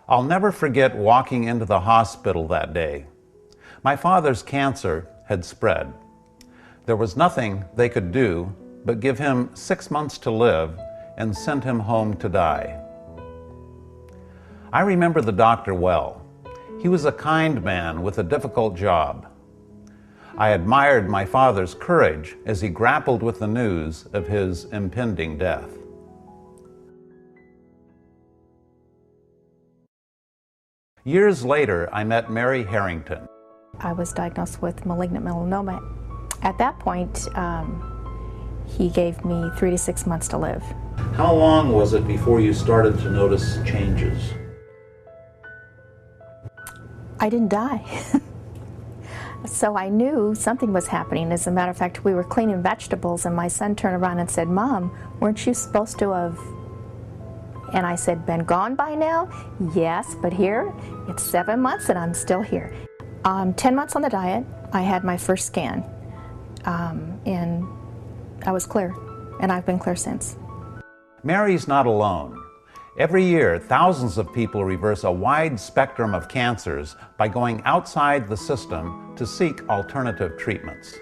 I'll never forget walking into the hospital that day. My father's cancer had spread. There was nothing they could do but give him 6 months to live and send him home to die. I remember the doctor well. He was a kind man with a difficult job. I admired my father's courage as he grappled with the news of his impending death. Years later, I met Mary Harrington. I was diagnosed with malignant melanoma. At that point, he gave me 3 to 6 months to live. How long was it before you started to notice changes? I didn't die. So I knew something was happening. As a matter of fact, we were cleaning vegetables and my son turned around and said, "Mom, weren't you supposed to have..." And I said, "Been gone by now?" "Yes, but here, it's 7 months and I'm still here." 10 months on the diet, I had my first scan. And I was clear, and I've been clear since. Mary's not alone. Every year, thousands of people reverse a wide spectrum of cancers by going outside the system to seek alternative treatments.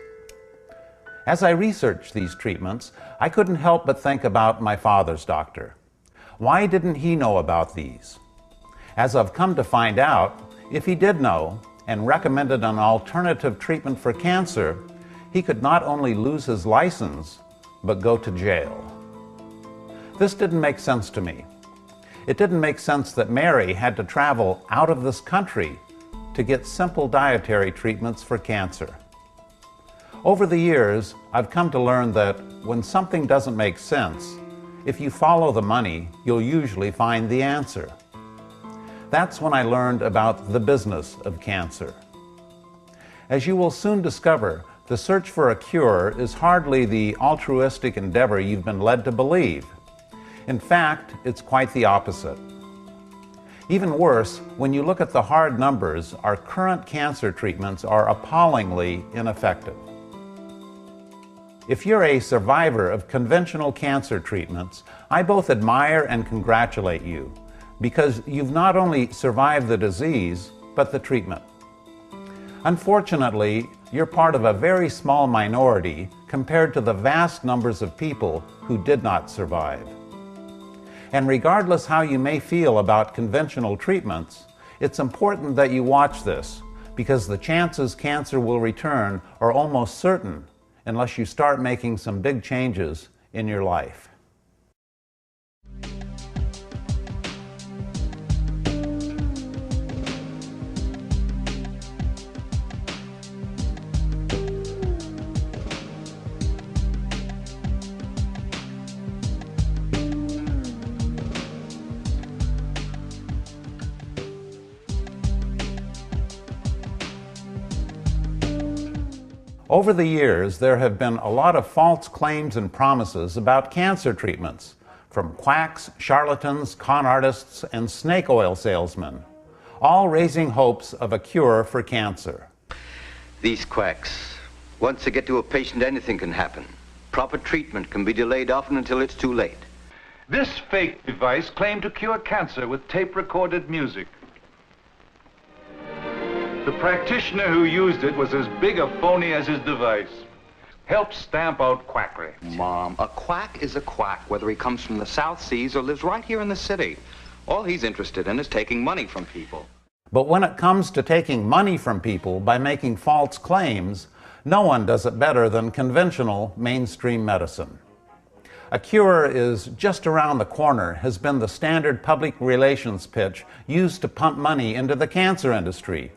As I researched these treatments, I couldn't help but think about my father's doctor. Why didn't he know about these? As I've come to find out, if he did know and recommended an alternative treatment for cancer, he could not only lose his license, but go to jail. This didn't make sense to me. It didn't make sense that Mary had to travel out of this country to get simple dietary treatments for cancer. Over the years, I've come to learn that when something doesn't make sense, if you follow the money, you'll usually find the answer. That's when I learned about the business of cancer. As you will soon discover, the search for a cure is hardly the altruistic endeavor you've been led to believe. In fact, it's quite the opposite. Even worse, when you look at the hard numbers, our current cancer treatments are appallingly ineffective. If you're a survivor of conventional cancer treatments, I both admire and congratulate you, because you've not only survived the disease, but the treatment. Unfortunately, you're part of a very small minority compared to the vast numbers of people who did not survive. And regardless how you may feel about conventional treatments, it's important that you watch this, because the chances cancer will return are almost certain unless you start making some big changes in your life. Over the years, there have been a lot of false claims and promises about cancer treatments, from quacks, charlatans, con artists, and snake oil salesmen, all raising hopes of a cure for cancer. These quacks, once they get to a patient, anything can happen. Proper treatment can be delayed often until it's too late. This fake device claimed to cure cancer with tape-recorded music. The practitioner who used it was as big a phony as his device. Helped stamp out quackery. Mom, a quack is a quack, whether he comes from the South Seas or lives right here in the city. All he's interested in is taking money from people. But when it comes to taking money from people by making false claims, no one does it better than conventional mainstream medicine. A cure is just around the corner has been the standard public relations pitch used to pump money into the cancer industry.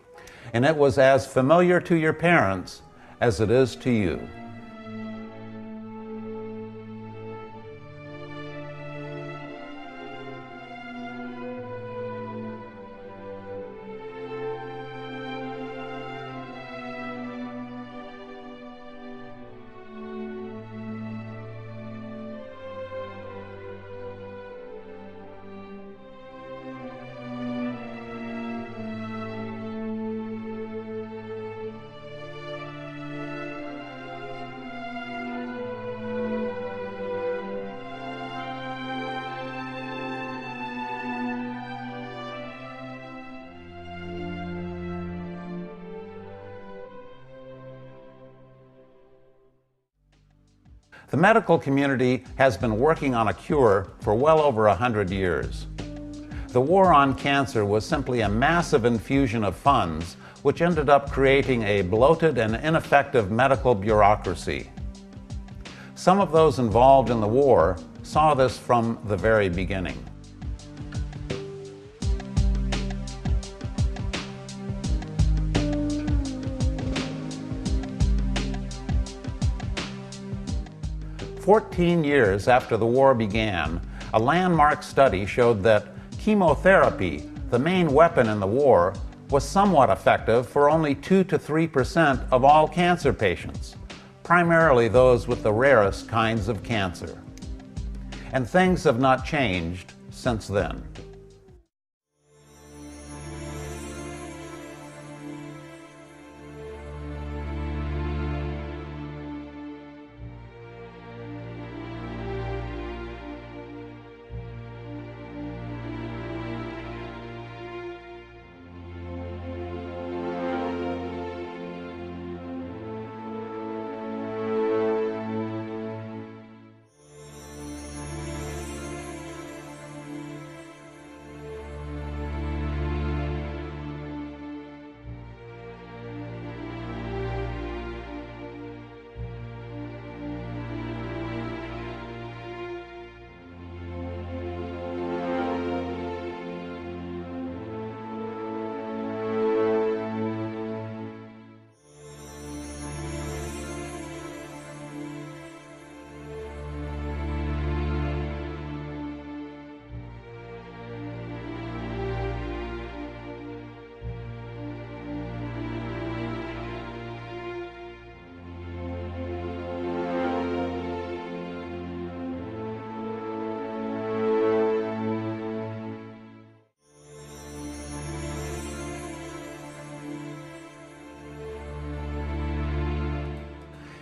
And it was as familiar to your parents as it is to you. The medical community has been working on a cure for well over 100 years. The war on cancer was simply a massive infusion of funds which ended up creating a bloated and ineffective medical bureaucracy. Some of those involved in the war saw this from the very beginning. "14 years after the war began, a landmark study showed that chemotherapy, the main weapon in the war, was somewhat effective for only 2 to 3% of all cancer patients, primarily those with the rarest kinds of cancer. And things have not changed since then."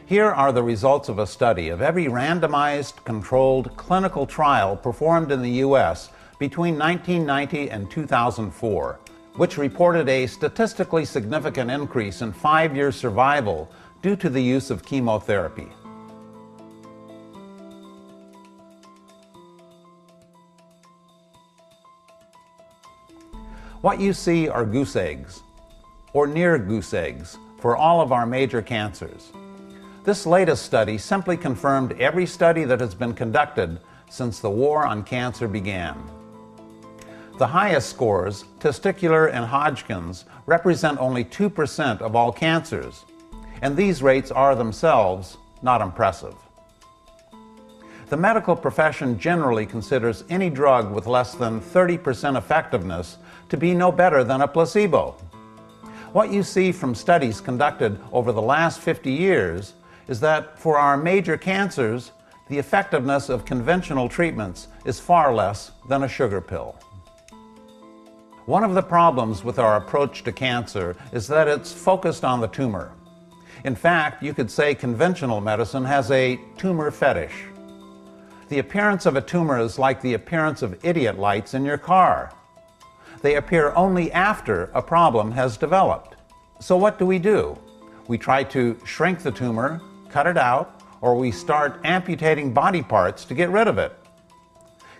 Here are the results of a study of every randomized, controlled clinical trial performed in the U.S. between 1990 and 2004, which reported a statistically significant increase in 5-year survival due to the use of chemotherapy. What you see are goose eggs, or near goose eggs, for all of our major cancers. This latest study simply confirmed every study that has been conducted since the war on cancer began. The highest scores, testicular and Hodgkin's, represent only 2% of all cancers, and these rates are themselves not impressive. The medical profession generally considers any drug with less than 30% effectiveness to be no better than a placebo. What you see from studies conducted over the last 50 years is that for our major cancers, the effectiveness of conventional treatments is far less than a sugar pill. One of the problems with our approach to cancer is that it's focused on the tumor. In fact, you could say conventional medicine has a tumor fetish. The appearance of a tumor is like the appearance of idiot lights in your car. They appear only after a problem has developed. So what do? We try to shrink the tumor, cut it out, or we start amputating body parts to get rid of it.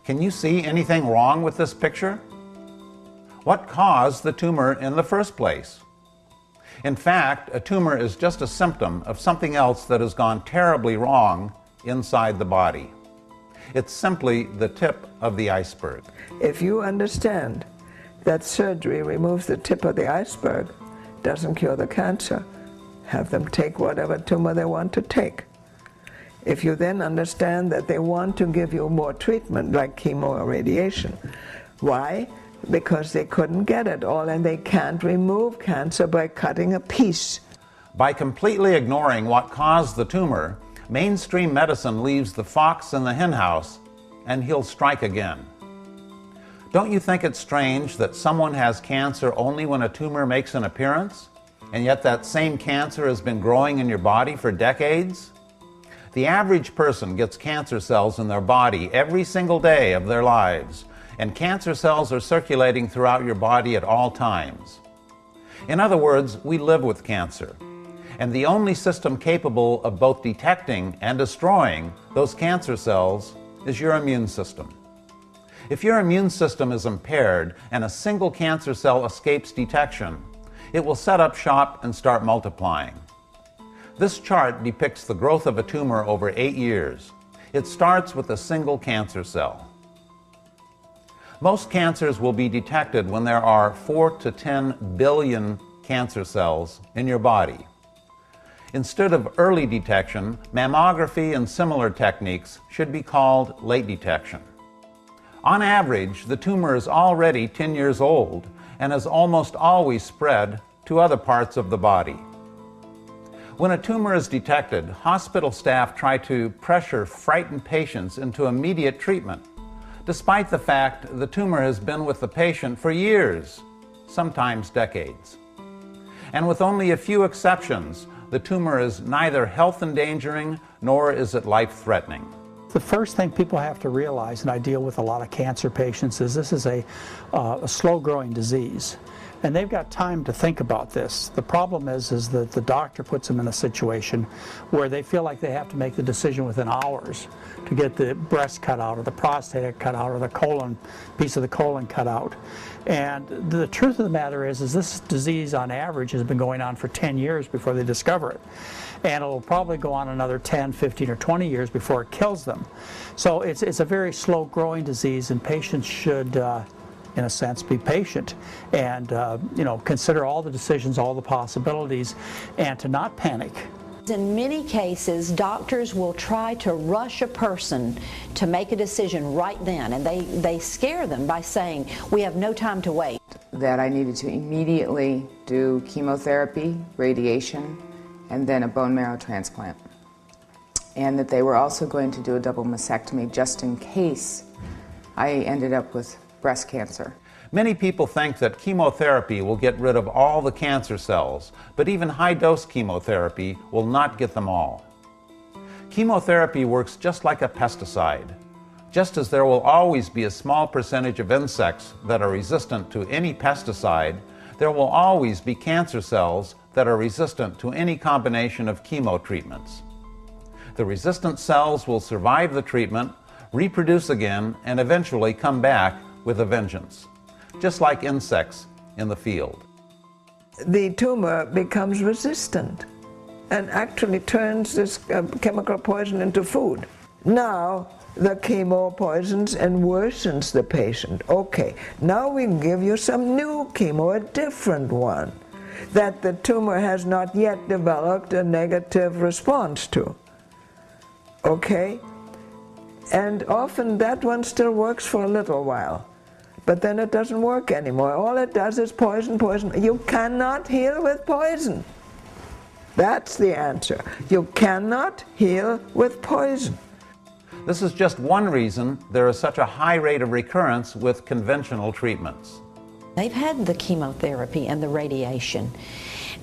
Can you see anything wrong with this picture? What caused the tumor in the first place? In fact, a tumor is just a symptom of something else that has gone terribly wrong inside the body. It's simply the tip of the iceberg. If you understand that surgery removes the tip of the iceberg, doesn't cure the cancer, have them take whatever tumor they want to take. If you then understand that they want to give you more treatment, like chemo or radiation, why? Because they couldn't get it all, and they can't remove cancer by cutting a piece. By completely ignoring what caused the tumor, mainstream medicine leaves the fox in the henhouse, and he'll strike again. Don't you think it's strange that someone has cancer only when a tumor makes an appearance, and yet that same cancer has been growing in your body for decades? The average person gets cancer cells in their body every single day of their lives, and cancer cells are circulating throughout your body at all times. In other words, we live with cancer. And the only system capable of both detecting and destroying those cancer cells is your immune system. If your immune system is impaired and a single cancer cell escapes detection, it will set up shop and start multiplying. This chart depicts the growth of a tumor over 8 years. It starts with a single cancer cell. Most cancers will be detected when there are 4 to 10 billion cancer cells in your body. Instead of early detection, mammography and similar techniques should be called late detection. On average, the tumor is already 10 years old and has almost always spread to other parts of the body. When a tumor is detected, hospital staff try to pressure frightened patients into immediate treatment, despite the fact the tumor has been with the patient for years, sometimes decades. And with only a few exceptions, the tumor is neither health-endangering nor is it life-threatening. The first thing people have to realize, and I deal with a lot of cancer patients, is this is a slow-growing disease. And they've got time to think about this. The problem is that the doctor puts them in a situation where they feel like they have to make the decision within hours to get the breast cut out or the prostate cut out or the colon, piece of the colon cut out. And the truth of the matter is this disease on average has been going on for 10 years before they discover it. And it'll probably go on another 10, 15, or 20 years before it kills them. So it's a very slow-growing disease, and patients should in a sense, be patient and consider all the decisions, all the possibilities, and to not panic. In many cases, doctors will try to rush a person to make a decision right then, and they scare them by saying, we have no time to wait. That I needed to immediately do chemotherapy, radiation, and then a bone marrow transplant. And that they were also going to do a double mastectomy just in case I ended up with breast cancer. Many people think that chemotherapy will get rid of all the cancer cells, but even high-dose chemotherapy will not get them all. Chemotherapy works just like a pesticide. Just as there will always be a small percentage of insects that are resistant to any pesticide, there will always be cancer cells that are resistant to any combination of chemo treatments. The resistant cells will survive the treatment, reproduce again, and eventually come back with a vengeance, just like insects in the field. The tumor becomes resistant and actually turns this chemical poison into food. Now the chemo poisons and worsens the patient. Okay, now we give you some new chemo, a different one, that the tumor has not yet developed a negative response to. Okay? And often that one still works for a little while. But then it doesn't work anymore. All it does is poison, poison. You cannot heal with poison. That's the answer. You cannot heal with poison. This is just one reason there is such a high rate of recurrence with conventional treatments. They've had the chemotherapy and the radiation,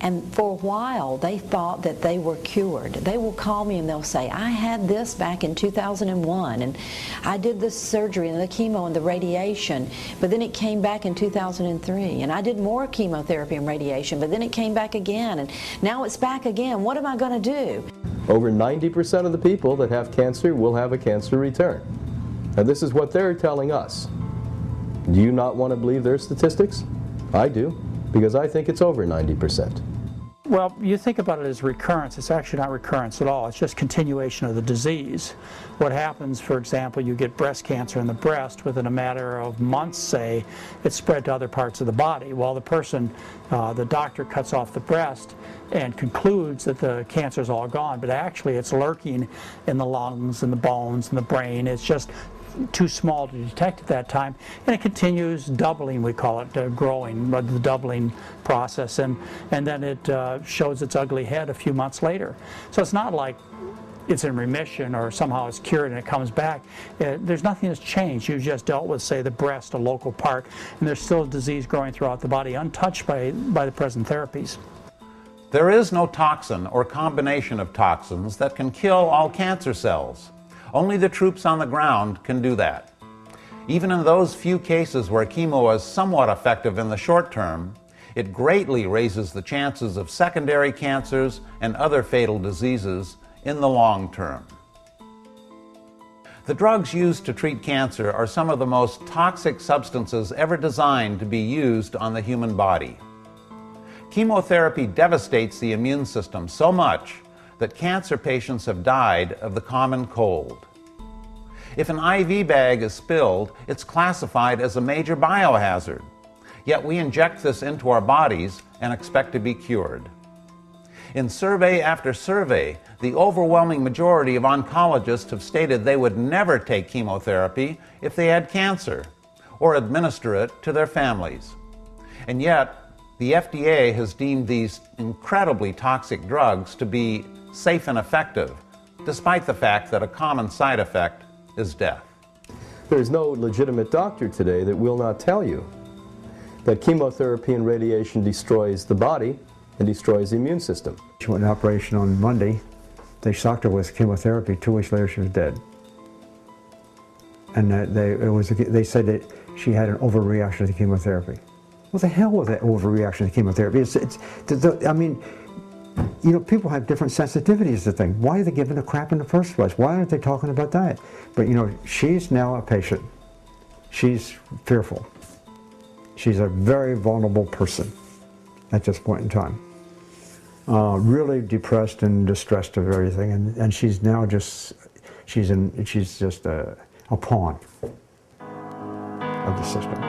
and for a while they thought that they were cured. They will call me and they'll say, I had this back in 2001 and I did this surgery and the chemo and the radiation, but then it came back in 2003, and I did more chemotherapy and radiation, but then it came back again, and now it's back again. What am I going to do? Over 90% of the people that have cancer will have a cancer return. And this is what they're telling us. Do you not want to believe their statistics? I do, because I think it's over 90%. Well, you think about it as recurrence. It's actually not recurrence at all. It's just continuation of the disease. What happens, for example, you get breast cancer in the breast, within a matter of months, say, it's spread to other parts of the body. Well, the person, the doctor cuts off the breast and concludes that the cancer's all gone, but actually it's lurking in the lungs and the bones and the brain. It's just too small to detect at that time, and it continues doubling, we call it, growing, the doubling process, and then it shows its ugly head a few months later. So it's not like it's in remission or somehow it's cured and it comes back. There's nothing that's changed. You've just dealt with, say, the breast, a local part, and there's still disease growing throughout the body, untouched by the present therapies. There is no toxin or combination of toxins that can kill all cancer cells. Only the troops on the ground can do that. Even in those few cases where chemo is somewhat effective in the short term, It greatly raises the chances of secondary cancers and other fatal diseases in the long term. The drugs used to treat cancer are some of the most toxic substances ever designed to be used on the human body. Chemotherapy devastates the immune system so much that cancer patients have died of the common cold. If an IV bag is spilled, it's classified as a major biohazard. Yet we inject this into our bodies and expect to be cured. In survey after survey, the overwhelming majority of oncologists have stated they would never take chemotherapy if they had cancer, or administer it to their families. And yet, the FDA has deemed these incredibly toxic drugs to be safe and effective, despite the fact that a common side effect is death. There's no legitimate doctor today that will not tell you that chemotherapy and radiation destroys the body and destroys the immune system. She went in operation on Monday. They shocked her with chemotherapy. 2 weeks later, she was dead. And they said that she had an overreaction to the chemotherapy. What the hell was that overreaction to chemotherapy? I mean, you know, people have different sensitivities to things. Why are they giving the crap in the first place? Why aren't they talking about that? But you know, she's now a patient. She's fearful. She's a very vulnerable person at this point in time. Really depressed and distressed of everything, and she's now just, she's just a pawn of the system.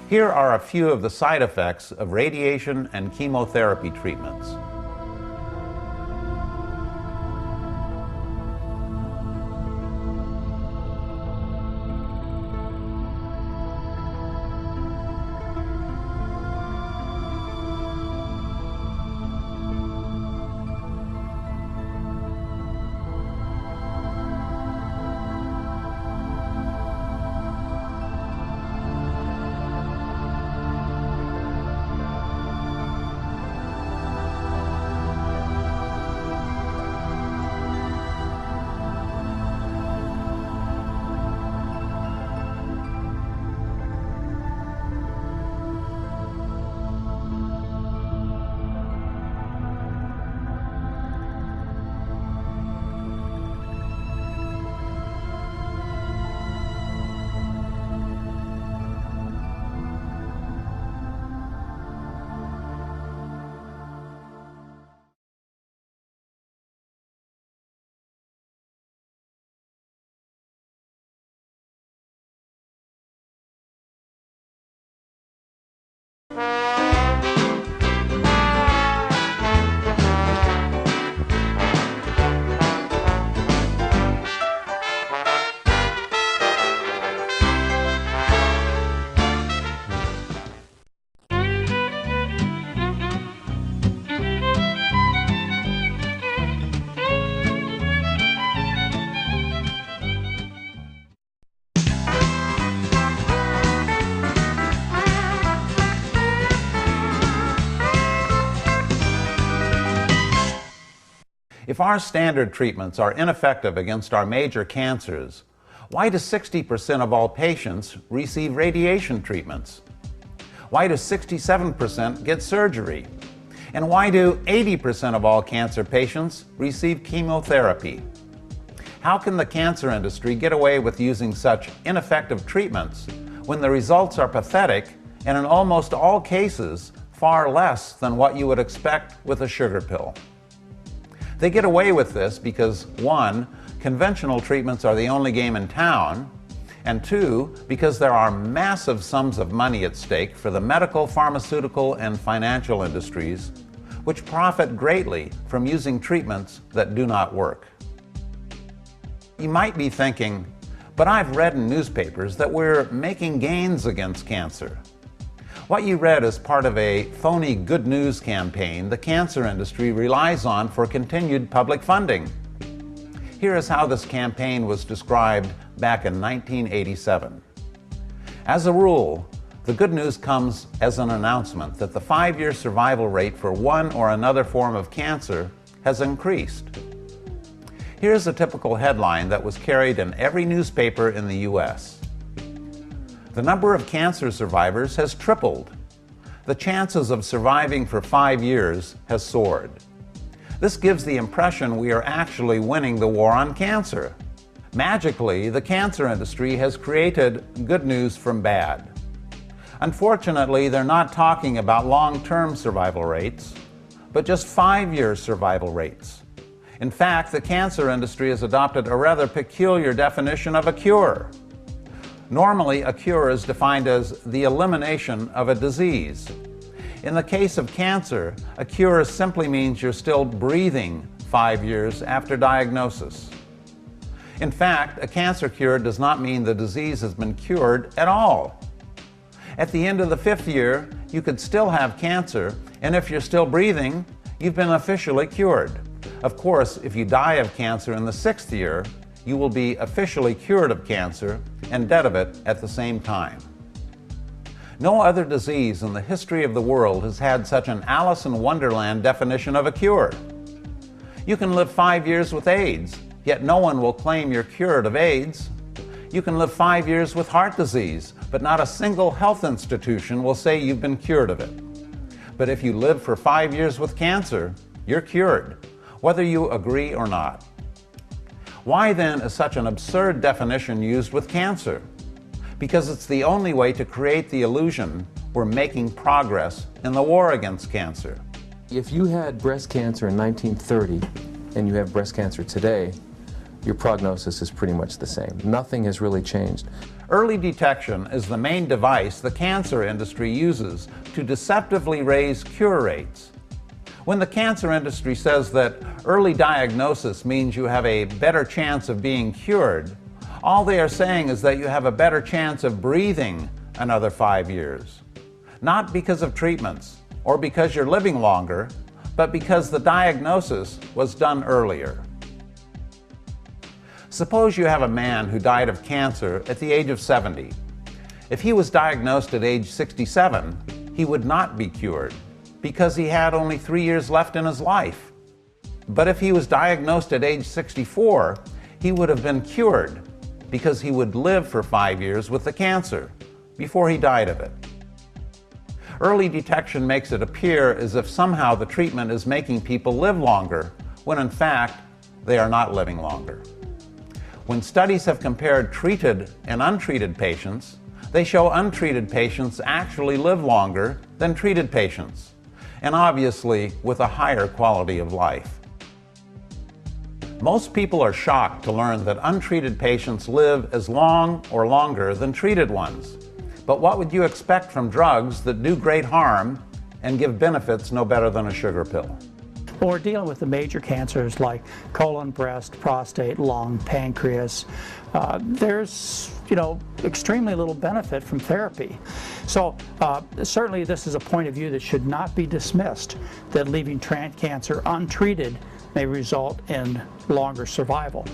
Here are a few of the side effects of radiation and chemotherapy treatments. If our standard treatments are ineffective against our major cancers, why do 60% of all patients receive radiation treatments? Why do 67% get surgery? And why do 80% of all cancer patients receive chemotherapy? How can the cancer industry get away with using such ineffective treatments when the results are pathetic and in almost all cases far less than what you would expect with a sugar pill? They get away with this because, one, conventional treatments are the only game in town, And 2, because there are massive sums of money at stake for the medical, pharmaceutical, and financial industries, which profit greatly from using treatments that do not work. You might be thinking, but I've read in newspapers that we're making gains against cancer. What you read is part of a phony good news campaign the cancer industry relies on for continued public funding. Here is how this campaign was described back in 1987. As a rule, the good news comes as an announcement that the 5-year survival rate for one or another form of cancer has increased. Here's a typical headline that was carried in every newspaper in the U.S. The number of cancer survivors has tripled. The chances of surviving for 5 years has soared. This gives the impression we are actually winning the war on cancer. Magically, the cancer industry has created good news from bad. Unfortunately, they're not talking about long-term survival rates, but just 5-year survival rates. In fact, the cancer industry has adopted a rather peculiar definition of a cure. Normally, a cure is defined as the elimination of a disease. In the case of cancer, a cure simply means you're still breathing 5 years after diagnosis. In fact, a cancer cure does not mean the disease has been cured at all. At the end of the 5th year, you could still have cancer, and if you're still breathing, you've been officially cured. Of course, if you die of cancer in the 6th year, you will be officially cured of cancer and dead of it at the same time. No other disease in the history of the world has had such an Alice in Wonderland definition of a cure. You can live 5 years with AIDS, yet no one will claim you're cured of AIDS. You can live 5 years with heart disease, but not a single health institution will say you've been cured of it. But if you live for 5 years with cancer, you're cured, whether you agree or not. Why then is such an absurd definition used with cancer? Because it's the only way to create the illusion we're making progress in the war against cancer. If you had breast cancer in 1930 and you have breast cancer today, your prognosis is pretty much the same. Nothing has really changed. Early detection is the main device the cancer industry uses to deceptively raise cure rates. When the cancer industry says that early diagnosis means you have a better chance of being cured, all they are saying is that you have a better chance of breathing another 5 years. Not because of treatments or because you're living longer, but because the diagnosis was done earlier. Suppose you have a man who died of cancer at the age of 70. If he was diagnosed at age 67, he would not be cured because he had only 3 years left in his life. But if he was diagnosed at age 64, he would have been cured because he would live for 5 years with the cancer before he died of it. Early detection makes it appear as if somehow the treatment is making people live longer, when in fact, they are not living longer. When studies have compared treated and untreated patients, they show untreated patients actually live longer than treated patients, and obviously with a higher quality of life. Most people are shocked to learn that untreated patients live as long or longer than treated ones. But what would you expect from drugs that do great harm and give benefits no better than a sugar pill? When we're dealing with the major cancers like colon, breast, prostate, lung, pancreas, there's extremely little benefit from therapy. So certainly this is a point of view that should not be dismissed, that leaving cancer untreated may result in longer survival.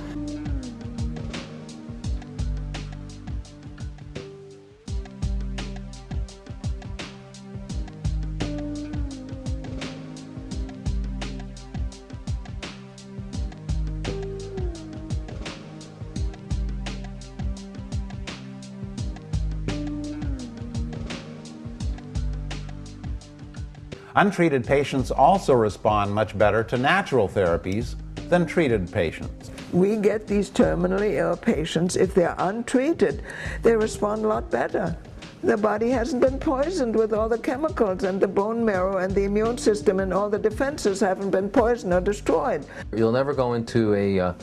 Untreated patients also respond much better to natural therapies than treated patients. We get these terminally ill patients, if they're untreated, they respond a lot better. The body hasn't been poisoned with all the chemicals, and the bone marrow and the immune system and all the defenses haven't been poisoned or destroyed. You'll never go into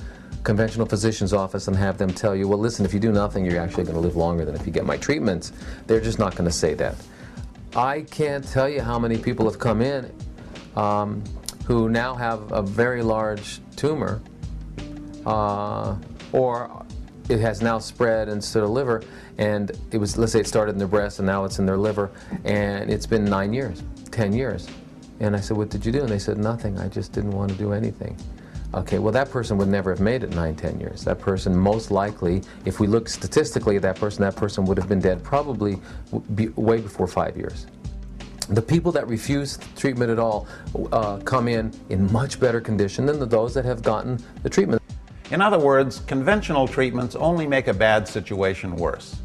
conventional physician's office and have them tell you, well, listen, if you do nothing, you're actually going to live longer than if you get my treatments. They're just not going to say that. I can't tell you how many people have come in who now have a very large tumor, or it has now spread into their liver, and it was, let's say it started in their breast and now it's in their liver, and it's been 9 years, 10 years. And I said, what did you do? And they said, nothing, I just didn't want to do anything. Okay, well, that person would never have made it 9, 10 years. That person, most likely, if we look statistically at that person would have been dead probably way before 5 years. The people that refuse treatment at all come in much better condition than those that have gotten the treatment. In other words, conventional treatments only make a bad situation worse.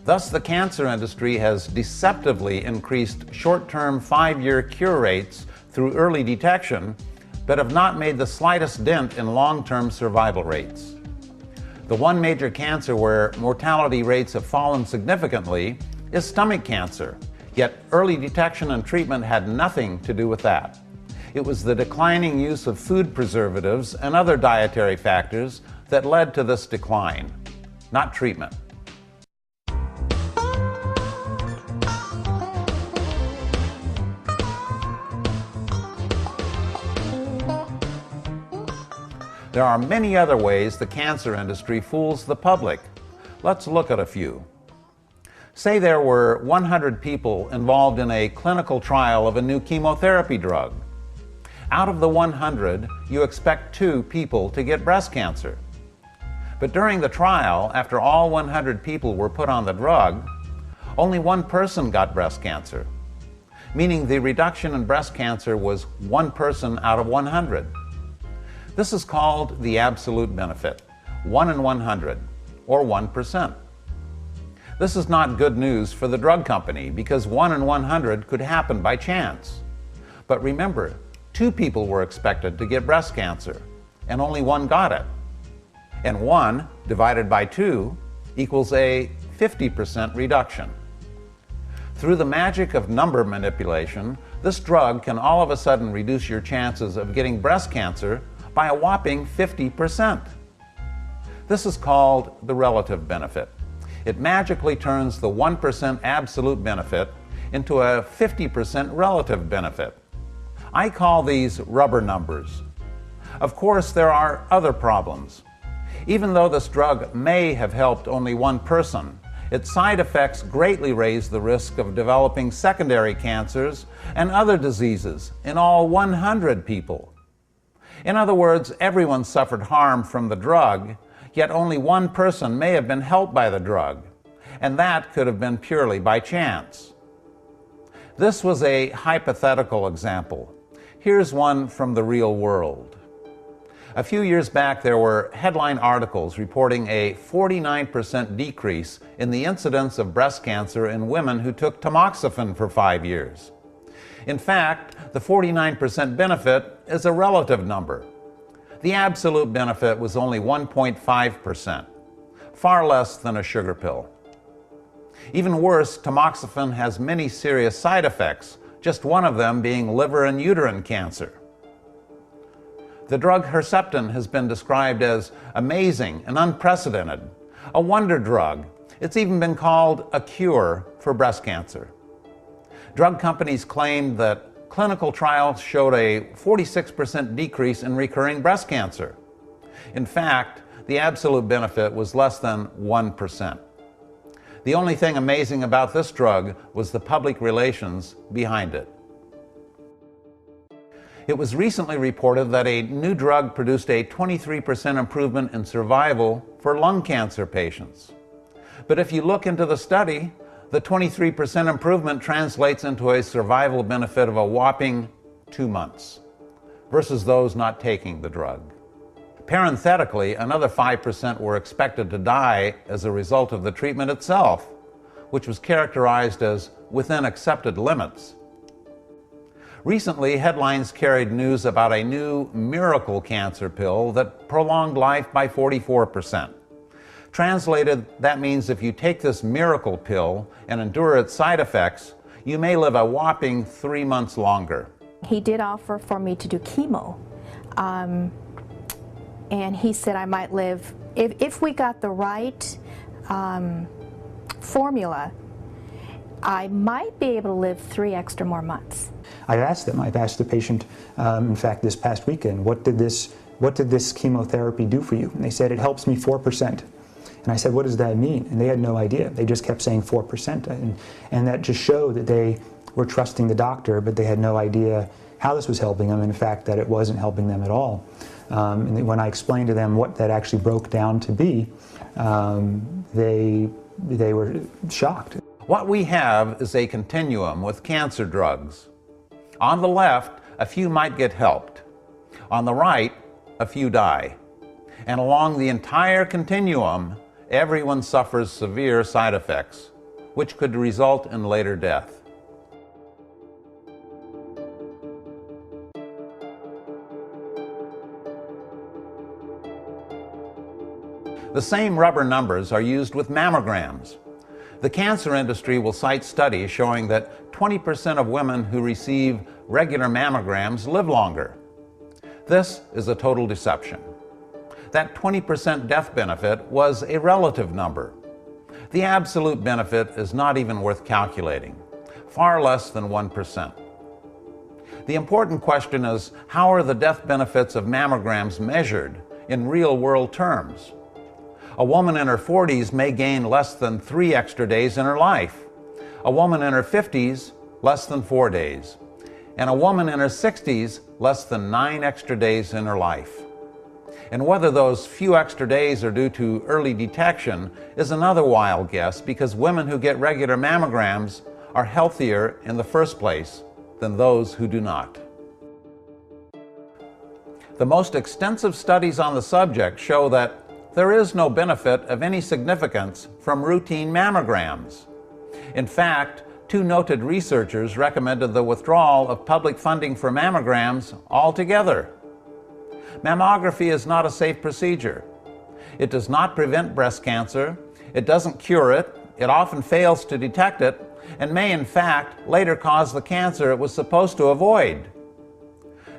Thus, the cancer industry has deceptively increased short-term 5-year cure rates through early detection, but have not made the slightest dent in long-term survival rates. The one major cancer where mortality rates have fallen significantly is stomach cancer, yet early detection and treatment had nothing to do with that. It was the declining use of food preservatives and other dietary factors that led to this decline, not treatment. There are many other ways the cancer industry fools the public. Let's look at a few. Say there were 100 people involved in a clinical trial of a new chemotherapy drug. Out of the 100, you expect 2 people to get breast cancer. But during the trial, after all 100 people were put on the drug, only 1 person got breast cancer, meaning the reduction in breast cancer was 1 person out of 100. This is called the absolute benefit, 1 in 100, or 1%. This is not good news for the drug company because 1 in 100 could happen by chance. But remember, 2 people were expected to get breast cancer, and only 1 got it. And 1 divided by 2 equals a 50% reduction. Through the magic of number manipulation, this drug can all of a sudden reduce your chances of getting breast cancer by a whopping 50%. This is called the relative benefit. It magically turns the 1% absolute benefit into a 50% relative benefit. I call these rubber numbers. Of course, there are other problems. Even though this drug may have helped only 1 person, its side effects greatly raise the risk of developing secondary cancers and other diseases in all 100 people. In other words, everyone suffered harm from the drug, yet only 1 person may have been helped by the drug, and that could have been purely by chance. This was a hypothetical example. Here's one from the real world. A few years back, there were headline articles reporting a 49% decrease in the incidence of breast cancer in women who took tamoxifen for 5 years. In fact, the 49% benefit is a relative number. The absolute benefit was only 1.5%, far less than a sugar pill. Even worse, tamoxifen has many serious side effects, just one of them being liver and uterine cancer. The drug Herceptin has been described as amazing and unprecedented, a wonder drug. It's even been called a cure for breast cancer. Drug companies claimed that clinical trials showed a 46% decrease in recurring breast cancer. In fact, the absolute benefit was less than 1%. The only thing amazing about this drug was the public relations behind it. It was recently reported that a new drug produced a 23% improvement in survival for lung cancer patients. But if you look into the study, the 23% improvement translates into a survival benefit of a whopping 2 months versus those not taking the drug. Parenthetically, another 5% were expected to die as a result of the treatment itself, which was characterized as within accepted limits. Recently, headlines carried news about a new miracle cancer pill that prolonged life by 44%. Translated, that means if you take this miracle pill and endure its side effects, you may live a whopping 3 months longer. He did offer for me to do chemo. and he said I might live, if we got the right formula, I might be able to live 3 extra more months. I've asked them, I've asked the patient, in fact this past weekend, what did this chemotherapy do for you? And they said, it helps me 4%. And I said, what does that mean? And they had no idea. They just kept saying 4%. And that just showed that they were trusting the doctor, but they had no idea how this was helping them, and in fact that it wasn't helping them at all. And when I explained to them what that actually broke down to be, they were shocked. What we have is a continuum with cancer drugs. On the left, a few might get helped. On the right, a few die. And along the entire continuum, everyone suffers severe side effects, which could result in later death. The same rubber numbers are used with mammograms. The cancer industry will cite studies showing that 20% of women who receive regular mammograms live longer. This is a total deception. That 20% death benefit was a relative number. The absolute benefit is not even worth calculating, far less than 1%. The important question is, how are the death benefits of mammograms measured in real-world terms? A woman in her 40s may gain less than 3 extra days in her life. A woman in her 50s, less than 4 days. And a woman in her 60s, less than 9 extra days in her life. And whether those few extra days are due to early detection is another wild guess, because women who get regular mammograms are healthier in the first place than those who do not. The most extensive studies on the subject show that there is no benefit of any significance from routine mammograms. In fact, 2 noted researchers recommended the withdrawal of public funding for mammograms altogether. Mammography is not a safe procedure. It does not prevent breast cancer, it doesn't cure it, it often fails to detect it, and may in fact later cause the cancer it was supposed to avoid.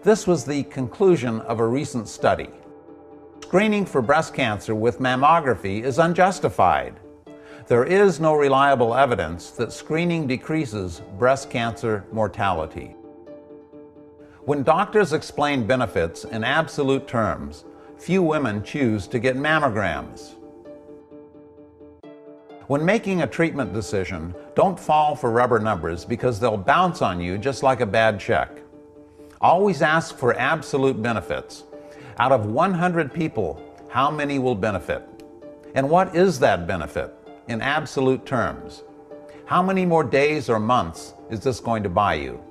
This was the conclusion of a recent study. Screening for breast cancer with mammography is unjustified. There is no reliable evidence that screening decreases breast cancer mortality. When doctors explain benefits in absolute terms, few women choose to get mammograms. When making a treatment decision, don't fall for rubber numbers because they'll bounce on you just like a bad check. Always ask for absolute benefits. Out of 100 people, how many will benefit? And what is that benefit in absolute terms? How many more days or months is this going to buy you?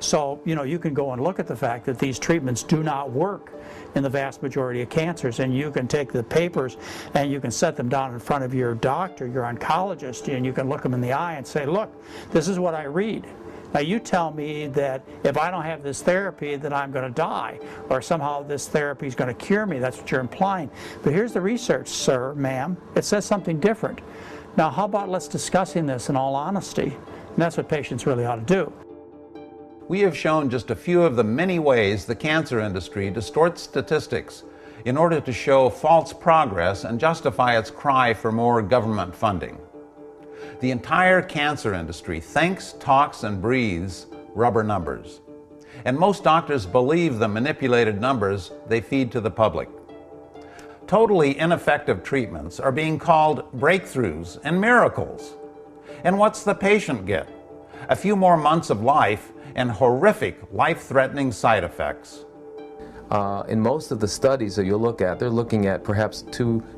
So, you can go and look at the fact that these treatments do not work in the vast majority of cancers, and you can take the papers and you can set them down in front of your doctor, your oncologist, and you can look them in the eye and say, look, this is what I read. Now you tell me that if I don't have this therapy that I'm going to die, or somehow this therapy is going to cure me. That's what you're implying. But here's the research, sir, ma'am. It says something different. Now how about let's discussing this in all honesty? And that's what patients really ought to do. We have shown just a few of the many ways the cancer industry distorts statistics in order to show false progress and justify its cry for more government funding. The entire cancer industry thinks, talks, and breathes rubber numbers. And most doctors believe the manipulated numbers they feed to the public. Totally ineffective treatments are being called breakthroughs and miracles. And what's the patient get? A few more months of life and horrific, life-threatening side effects. In most of the studies that you'll look at, they're looking at perhaps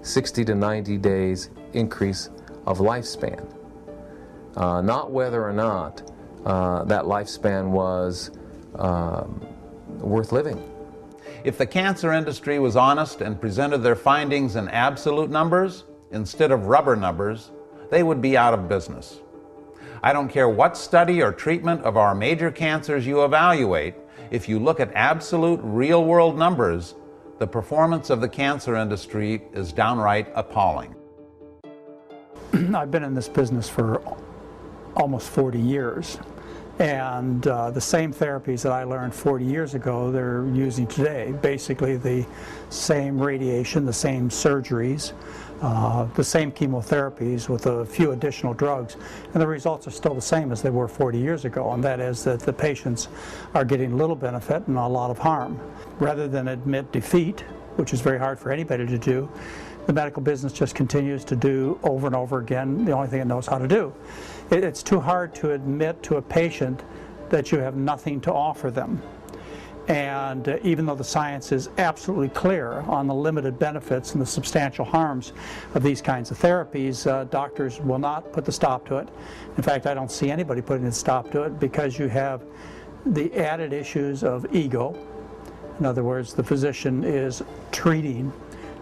60 to 90 days increase of lifespan. Not whether or not that lifespan was worth living. If the cancer industry was honest and presented their findings in absolute numbers instead of rubber numbers, they would be out of business. I don't care what study or treatment of our major cancers you evaluate, if you look at absolute real-world numbers, the performance of the cancer industry is downright appalling. I've been in this business for almost 40 years, And the same therapies that I learned 40 years ago, they're using today. Basically the same radiation, the same surgeries, the same chemotherapies with a few additional drugs, and the results are still the same as they were 40 years ago, and that is that the patients are getting little benefit and a lot of harm. Rather than admit defeat, which is very hard for anybody to do, the medical business just continues to do over and over again the only thing it knows how to do. It's too hard to admit to a patient that you have nothing to offer them. And even though the science is absolutely clear on the limited benefits and the substantial harms of these kinds of therapies, doctors will not put the stop to it. In fact, I don't see anybody putting a stop to it because you have the added issues of ego. In other words, the physician is treating,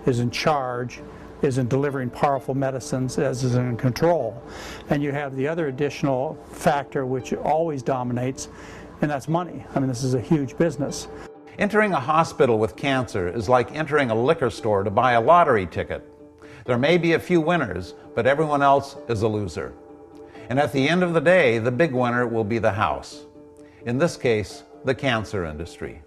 is in charge, is in delivering powerful medicines, as is in control. And you have the other additional factor which always dominates, and that's money. I mean, this is a huge business. Entering a hospital with cancer is like entering a liquor store to buy a lottery ticket. There may be a few winners, but everyone else is a loser. And at the end of the day, the big winner will be the house. In this case, the cancer industry.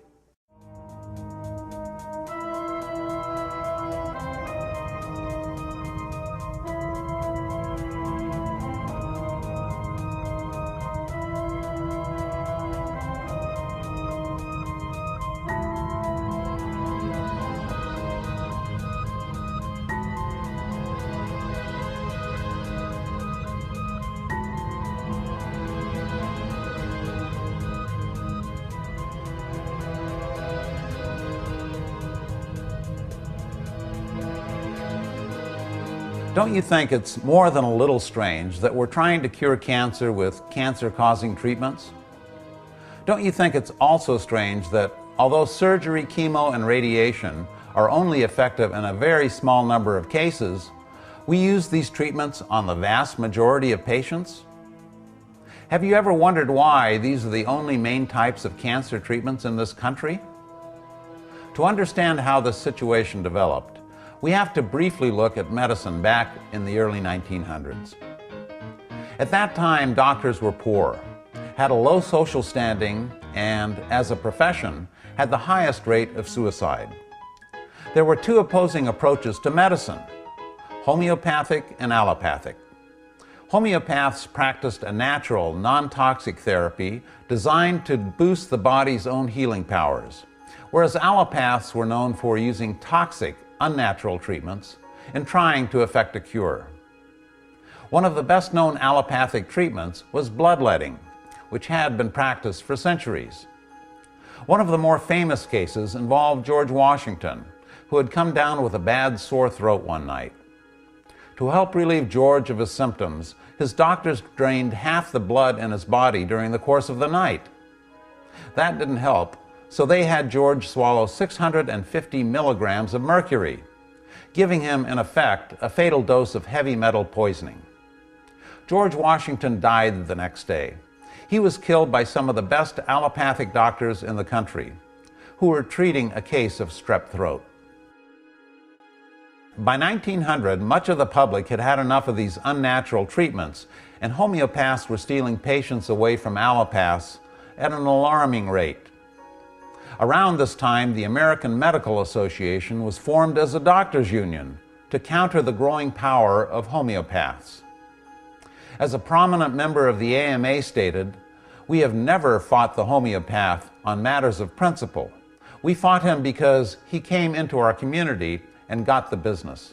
Don't you think it's more than a little strange that we're trying to cure cancer with cancer-causing treatments? Don't you think it's also strange that although surgery, chemo, and radiation are only effective in a very small number of cases, we use these treatments on the vast majority of patients? Have you ever wondered why these are the only main types of cancer treatments in this country? To understand how this situation developed, we have to briefly look at medicine back in the early 1900s. At that time, doctors were poor, had a low social standing, and as a profession, had the highest rate of suicide. There were two opposing approaches to medicine, homeopathic and allopathic. Homeopaths practiced a natural, non-toxic therapy designed to boost the body's own healing powers, whereas allopaths were known for using toxic, unnatural treatments and trying to effect a cure. One of the best-known allopathic treatments was bloodletting, which had been practiced for centuries. One of the more famous cases involved George Washington, who had come down with a bad sore throat one night. To help relieve George of his symptoms, his doctors drained half the blood in his body during the course of the night. That didn't help, so they had George swallow 650 milligrams of mercury, giving him, in effect, a fatal dose of heavy metal poisoning. George Washington died the next day. He was killed by some of the best allopathic doctors in the country, who were treating a case of strep throat. By 1900, much of the public had had enough of these unnatural treatments, and homeopaths were stealing patients away from allopaths at an alarming rate. Around this time, the American Medical Association was formed as a doctors' union to counter the growing power of homeopaths. As a prominent member of the AMA stated, "We have never fought the homeopath on matters of principle. We fought him because he came into our community and got the business."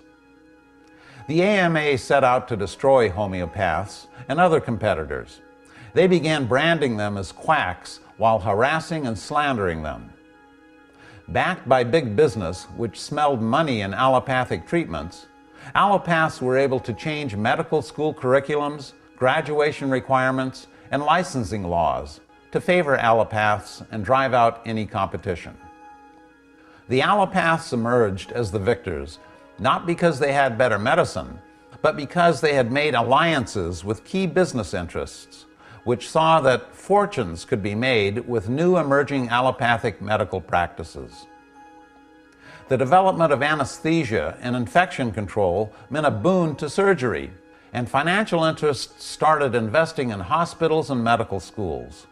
The AMA set out to destroy homeopaths and other competitors. They began branding them as quacks while harassing and slandering them. Backed by big business, which smelled money in allopathic treatments, allopaths were able to change medical school curriculums, graduation requirements, and licensing laws to favor allopaths and drive out any competition. The allopaths emerged as the victors, not because they had better medicine, but because they had made alliances with key business interests, which saw that fortunes could be made with new emerging allopathic medical practices. The development of anesthesia and infection control meant a boon to surgery, and financial interests started investing in hospitals and medical schools.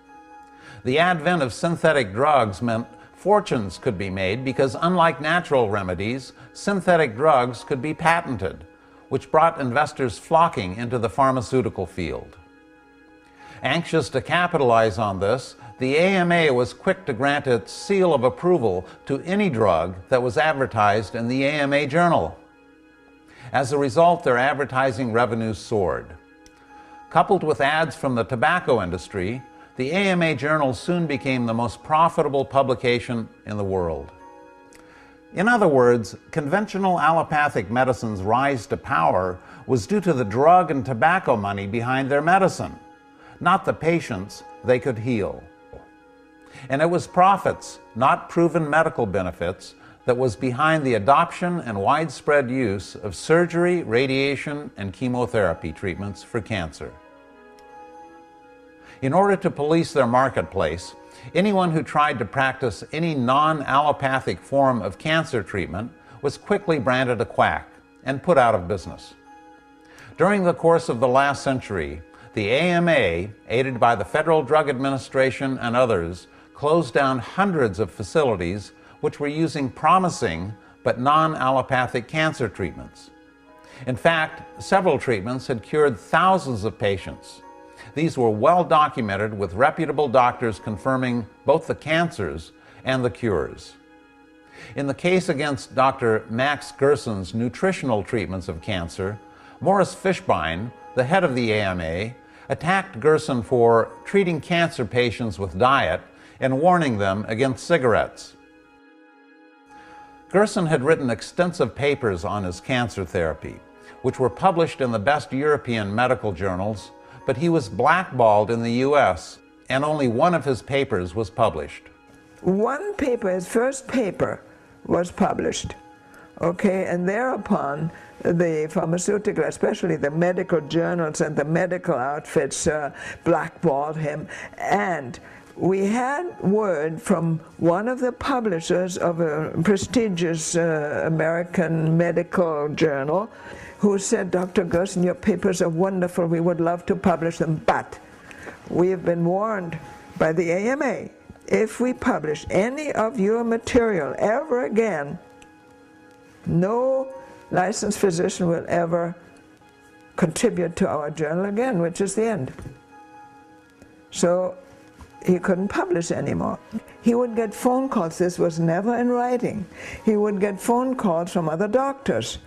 The advent of synthetic drugs meant fortunes could be made because, unlike natural remedies, synthetic drugs could be patented, which brought investors flocking into the pharmaceutical field. Anxious to capitalize on this, the AMA was quick to grant its seal of approval to any drug that was advertised in the AMA Journal. As a result, their advertising revenues soared. Coupled with ads from the tobacco industry, the AMA Journal soon became the most profitable publication in the world. In other words, conventional allopathic medicine's rise to power was due to the drug and tobacco money behind their medicine, not the patients they could heal. And it was profits, not proven medical benefits, that was behind the adoption and widespread use of surgery, radiation, and chemotherapy treatments for cancer. In order to police their marketplace, anyone who tried to practice any non-allopathic form of cancer treatment was quickly branded a quack and put out of business. During the course of the last century, the AMA, aided by the Federal Drug Administration and others, closed down hundreds of facilities which were using promising but non-allopathic cancer treatments. In fact, several treatments had cured thousands of patients. These were well documented, with reputable doctors confirming both the cancers and the cures. In the case against Dr. Max Gerson's nutritional treatments of cancer, Morris Fishbein, the head of the AMA, attacked Gerson for treating cancer patients with diet and warning them against cigarettes. Gerson had written extensive papers on his cancer therapy, which were published in the best European medical journals, but he was blackballed in the US, and only one of his papers was published. One paper, his first paper, was published, okay, and thereupon the pharmaceutical, especially the medical journals and the medical outfits, blackballed him. And we had word from one of the publishers of a prestigious American medical journal who said, Dr. Gerson, your papers are wonderful, we would love to publish them, but we have been warned by the AMA, if we publish any of your material ever again, no licensed physician will ever contribute to our journal again, which is the end. So he couldn't publish anymore. He would get phone calls, this was never in writing. He would get phone calls from other doctors,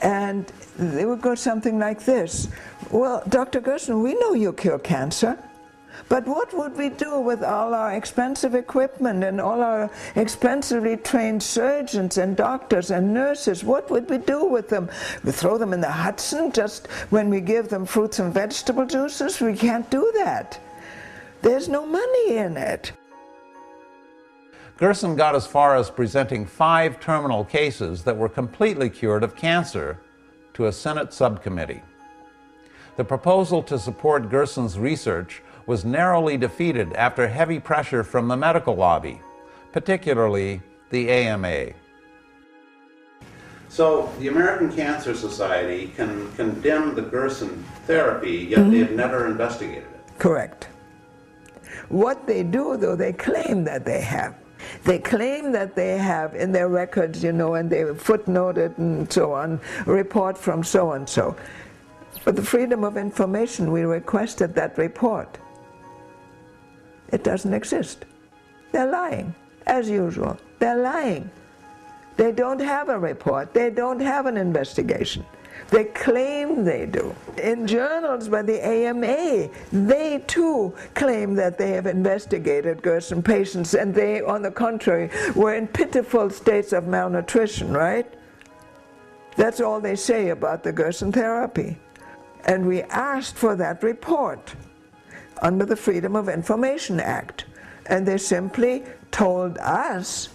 and they would go something like this: well, Dr. Gerson, we know you cure cancer, but what would we do with all our expensive equipment and all our expensively trained surgeons and doctors and nurses? What would we do with them? We throw them in the Hudson just when we give them fruits and vegetable juices? We can't do that. There's no money in it. Gerson got as far as presenting 5 terminal cases that were completely cured of cancer to a Senate subcommittee. The proposal to support Gerson's research was narrowly defeated after heavy pressure from the medical lobby, particularly the AMA. So the American Cancer Society can condemn the Gerson therapy, yet they have never investigated it. Correct. What they do, though, they claim that they have. They claim that they have in their records, you know, and they footnote it and so on, report from so-and-so. For the freedom of information, we requested that report. It doesn't exist. They're lying, as usual. They're lying. They don't have a report. They don't have an investigation. They claim they do. In journals by the AMA, they too claim that they have investigated Gerson patients, and they, on the contrary, were in pitiful states of malnutrition, right? That's all they say about the Gerson therapy. And we asked for that report under the Freedom of Information Act, and they simply told us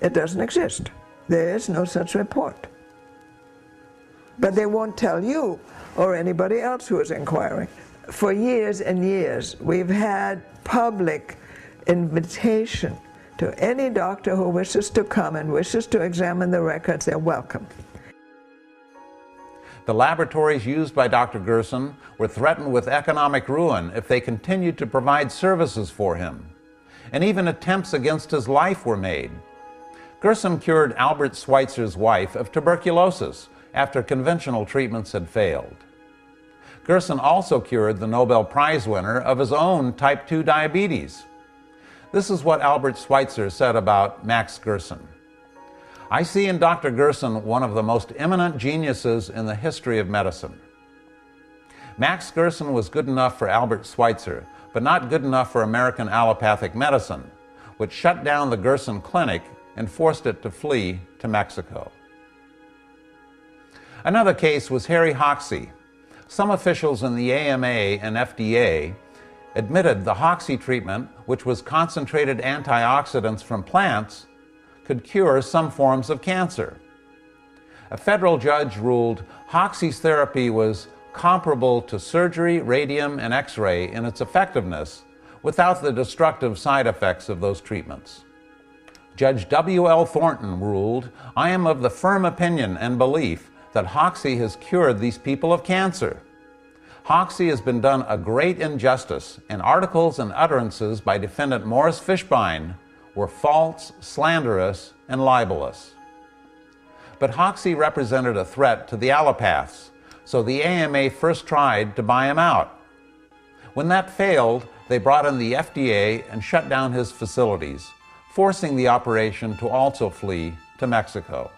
it doesn't exist. There is no such report. But they won't tell you or anybody else who is inquiring. For years and years, we've had public invitation to any doctor who wishes to come and wishes to examine the records. They're welcome. The laboratories used by Dr. Gerson were threatened with economic ruin if they continued to provide services for him, and even attempts against his life were made. Gerson cured Albert Schweitzer's wife of tuberculosis after conventional treatments had failed. Gerson also cured the Nobel Prize winner of his own type 2 diabetes. This is what Albert Schweitzer said about Max Gerson. "I see in Dr. Gerson one of the most eminent geniuses in the history of medicine." Max Gerson was good enough for Albert Schweitzer, but not good enough for American allopathic medicine, which shut down the Gerson Clinic and forced it to flee to Mexico. Another case was Harry Hoxsey. Some officials in the AMA and FDA admitted the Hoxsey treatment, which was concentrated antioxidants from plants, could cure some forms of cancer. A federal judge ruled Hoxsey's therapy was comparable to surgery, radium, and X-ray in its effectiveness without the destructive side effects of those treatments. Judge W.L. Thornton ruled, "I am of the firm opinion and belief that Hoxsey has cured these people of cancer. Hoxsey has been done a great injustice, and articles and utterances by defendant Morris Fishbein were false, slanderous, and libelous." But Hoxsey represented a threat to the allopaths, so the AMA first tried to buy him out. When that failed, they brought in the FDA and shut down his facilities, forcing the operation to also flee to Mexico.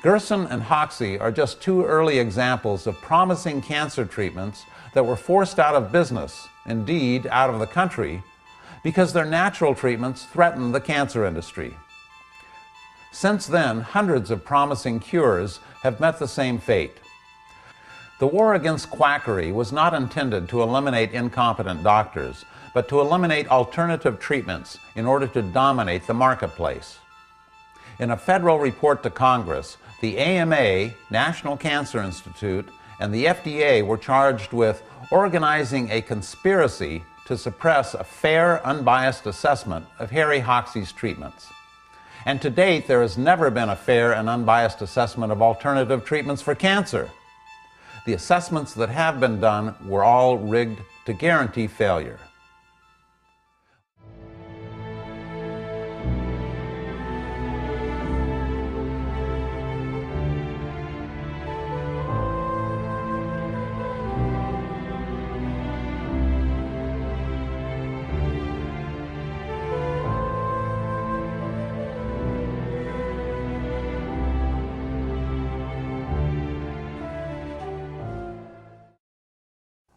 Gerson and Hoxsey are just two early examples of promising cancer treatments that were forced out of business, indeed out of the country, because their natural treatments threatened the cancer industry. Since then, hundreds of promising cures have met the same fate. The war against quackery was not intended to eliminate incompetent doctors, but to eliminate alternative treatments in order to dominate the marketplace. In a federal report to Congress, the AMA, National Cancer Institute, and the FDA were charged with organizing a conspiracy to suppress a fair, unbiased assessment of Harry Hoxsey's treatments. And to date, there has never been a fair and unbiased assessment of alternative treatments for cancer. The assessments that have been done were all rigged to guarantee failure.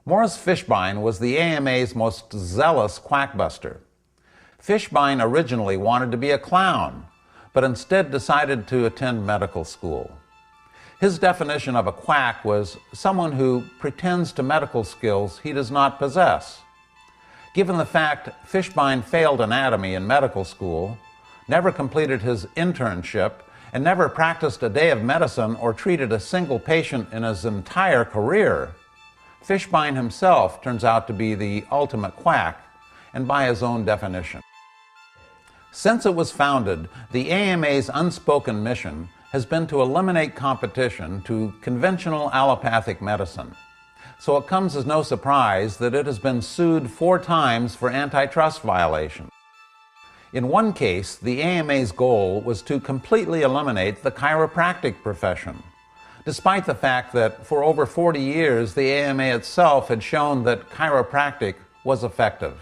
Morris Fishbein was the AMA's most zealous quackbuster. Fishbein originally wanted to be a clown, but instead decided to attend medical school. His definition of a quack was someone who pretends to medical skills he does not possess. Given the fact Fishbein failed anatomy in medical school, never completed his internship, and never practiced a day of medicine or treated a single patient in his entire career, Fishbein himself turns out to be the ultimate quack, and by his own definition. Since it was founded, the AMA's unspoken mission has been to eliminate competition to conventional allopathic medicine. So it comes as no surprise that it has been sued 4 times for antitrust violation. In one case, the AMA's goal was to completely eliminate the chiropractic profession, despite the fact that for over 40 years the AMA itself had shown that chiropractic was effective.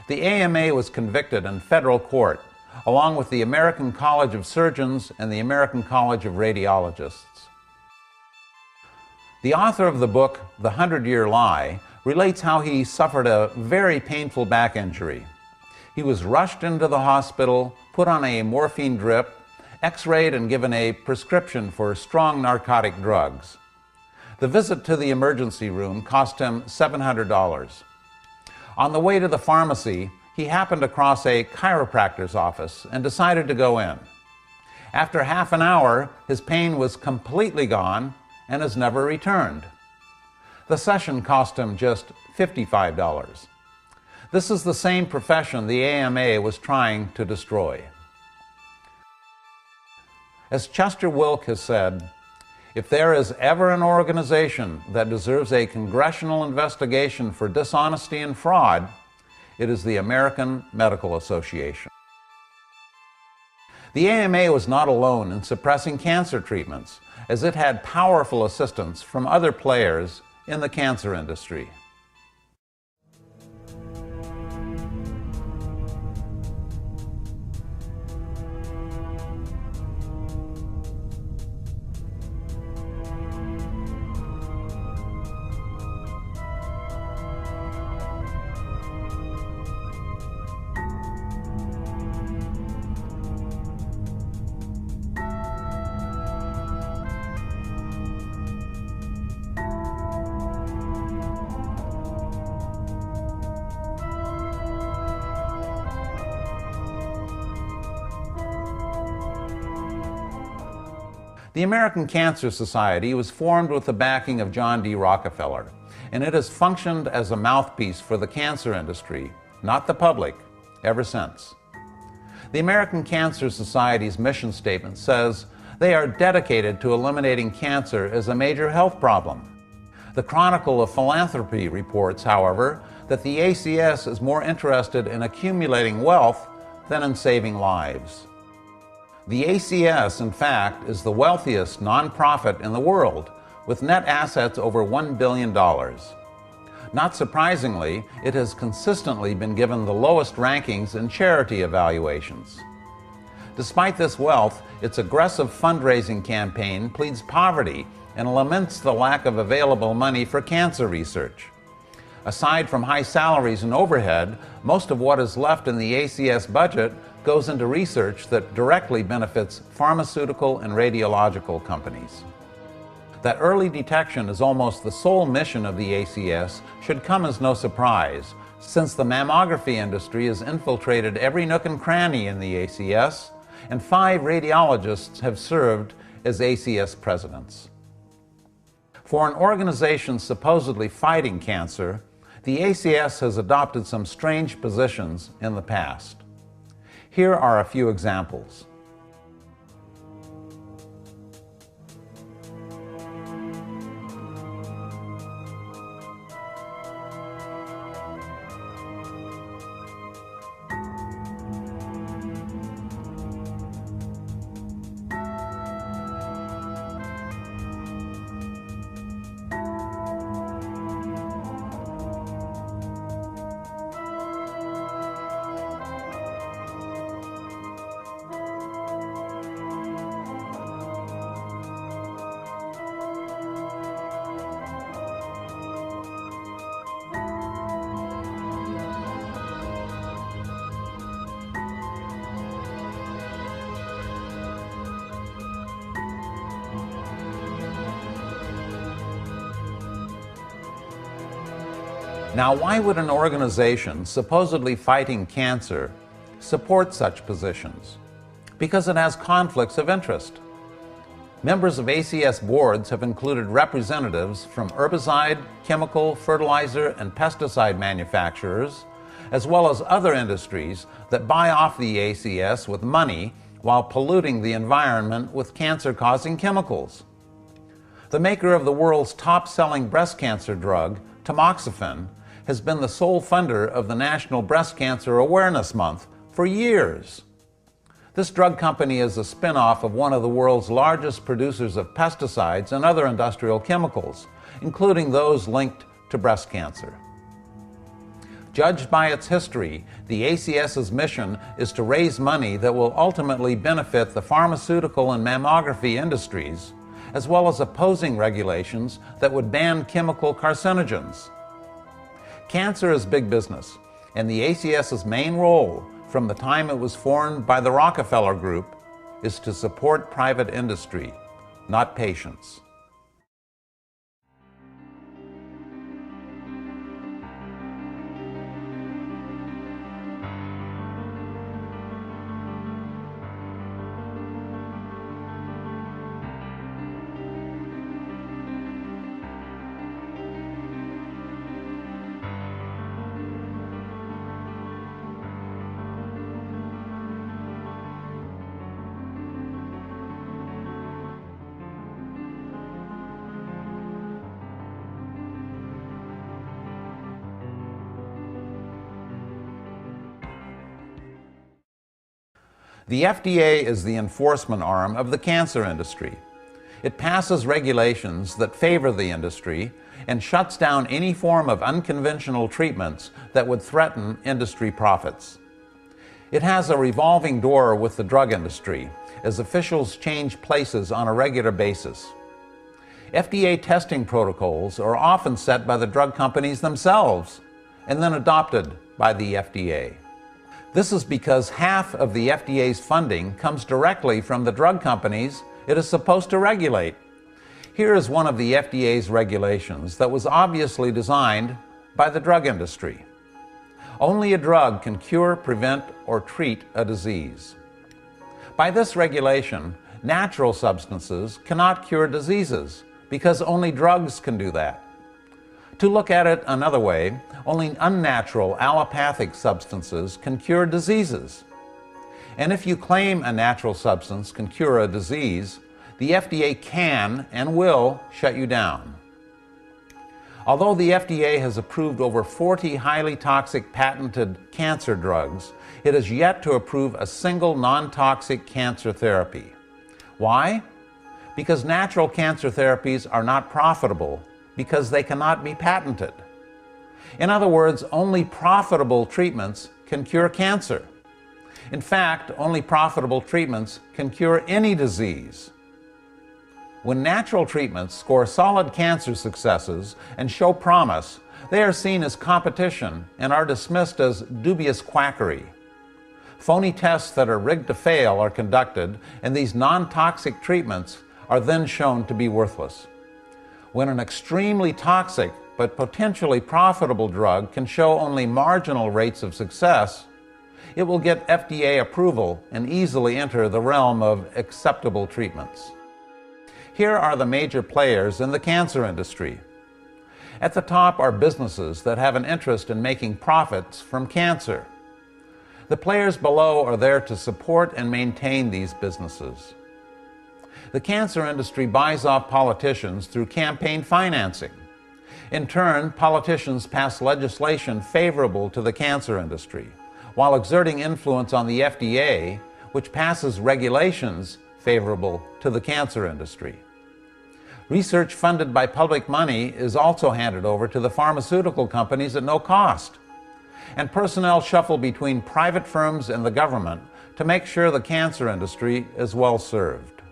The AMA was convicted in federal court, along with the American College of Surgeons and the American College of Radiologists. The author of the book, The 100-Year Lie, relates how he suffered a very painful back injury. He was rushed into the hospital, put on a morphine drip, X-rayed and given a prescription for strong narcotic drugs. The visit to the emergency room cost him $700. On the way to the pharmacy, he happened across a chiropractor's office and decided to go in. After half an hour, his pain was completely gone and has never returned. The session cost him just $55. This is the same profession the AMA was trying to destroy. As Chester Wilk has said, If there is ever an organization that deserves a congressional investigation for dishonesty and fraud, it is the American Medical Association. The AMA was not alone in suppressing cancer treatments, as it had powerful assistance from other players in the cancer industry. The American Cancer Society was formed with the backing of John D. Rockefeller, and it has functioned as a mouthpiece for the cancer industry, not the public, ever since. The American Cancer Society's mission statement says they are dedicated to eliminating cancer as a major health problem. The Chronicle of Philanthropy reports, however, that the ACS is more interested in accumulating wealth than in saving lives. The ACS, in fact, is the wealthiest nonprofit in the world, with net assets over $1 billion. Not surprisingly, it has consistently been given the lowest rankings in charity evaluations. Despite this wealth, its aggressive fundraising campaign pleads poverty and laments the lack of available money for cancer research. Aside from high salaries and overhead, most of what is left in the ACS budget goes into research that directly benefits pharmaceutical and radiological companies. That early detection is almost the sole mission of the ACS should come as no surprise, since the mammography industry has infiltrated every nook and cranny in the ACS, and 5 radiologists have served as ACS presidents. For an organization supposedly fighting cancer, the ACS has adopted some strange positions in the past. Here are a few examples. Now, why would an organization supposedly fighting cancer support such positions? Because it has conflicts of interest. Members of ACS boards have included representatives from herbicide, chemical, fertilizer, and pesticide manufacturers, as well as other industries that buy off the ACS with money while polluting the environment with cancer-causing chemicals. The maker of the world's top-selling breast cancer drug, tamoxifen, has been the sole funder of the National Breast Cancer Awareness Month for years. This drug company is a spin-off of one of the world's largest producers of pesticides and other industrial chemicals, including those linked to breast cancer. Judged by its history, the ACS's mission is to raise money that will ultimately benefit the pharmaceutical and mammography industries, as well as opposing regulations that would ban chemical carcinogens. Cancer is big business, and the ACS's main role, from the time it was formed by the Rockefeller Group, is to support private industry, not patients. The FDA is the enforcement arm of the cancer industry. It passes regulations that favor the industry and shuts down any form of unconventional treatments that would threaten industry profits. It has a revolving door with the drug industry as officials change places on a regular basis. FDA testing protocols are often set by the drug companies themselves and then adopted by the FDA. This is because half of the FDA's funding comes directly from the drug companies it is supposed to regulate. Here is one of the FDA's regulations that was obviously designed by the drug industry. Only a drug can cure, prevent, or treat a disease. By this regulation, natural substances cannot cure diseases because only drugs can do that. To look at it another way, only unnatural allopathic substances can cure diseases. And if you claim a natural substance can cure a disease, the FDA can and will shut you down. Although the FDA has approved over 40 highly toxic patented cancer drugs, it has yet to approve a single non-toxic cancer therapy. Why? Because natural cancer therapies are not profitable because they cannot be patented. In other words, only profitable treatments can cure cancer. In fact, only profitable treatments can cure any disease. When natural treatments score solid cancer successes and show promise, they are seen as competition and are dismissed as dubious quackery. Phony tests that are rigged to fail are conducted, and these non-toxic treatments are then shown to be worthless. When an extremely toxic but potentially profitable drug can show only marginal rates of success, it will get FDA approval and easily enter the realm of acceptable treatments. Here are the major players in the cancer industry. At the top are businesses that have an interest in making profits from cancer. The players below are there to support and maintain these businesses. The cancer industry buys off politicians through campaign financing. In turn, politicians pass legislation favorable to the cancer industry, while exerting influence on the FDA, which passes regulations favorable to the cancer industry. Research funded by public money is also handed over to the pharmaceutical companies at no cost. And personnel shuffle between private firms and the government to make sure the cancer industry is well served.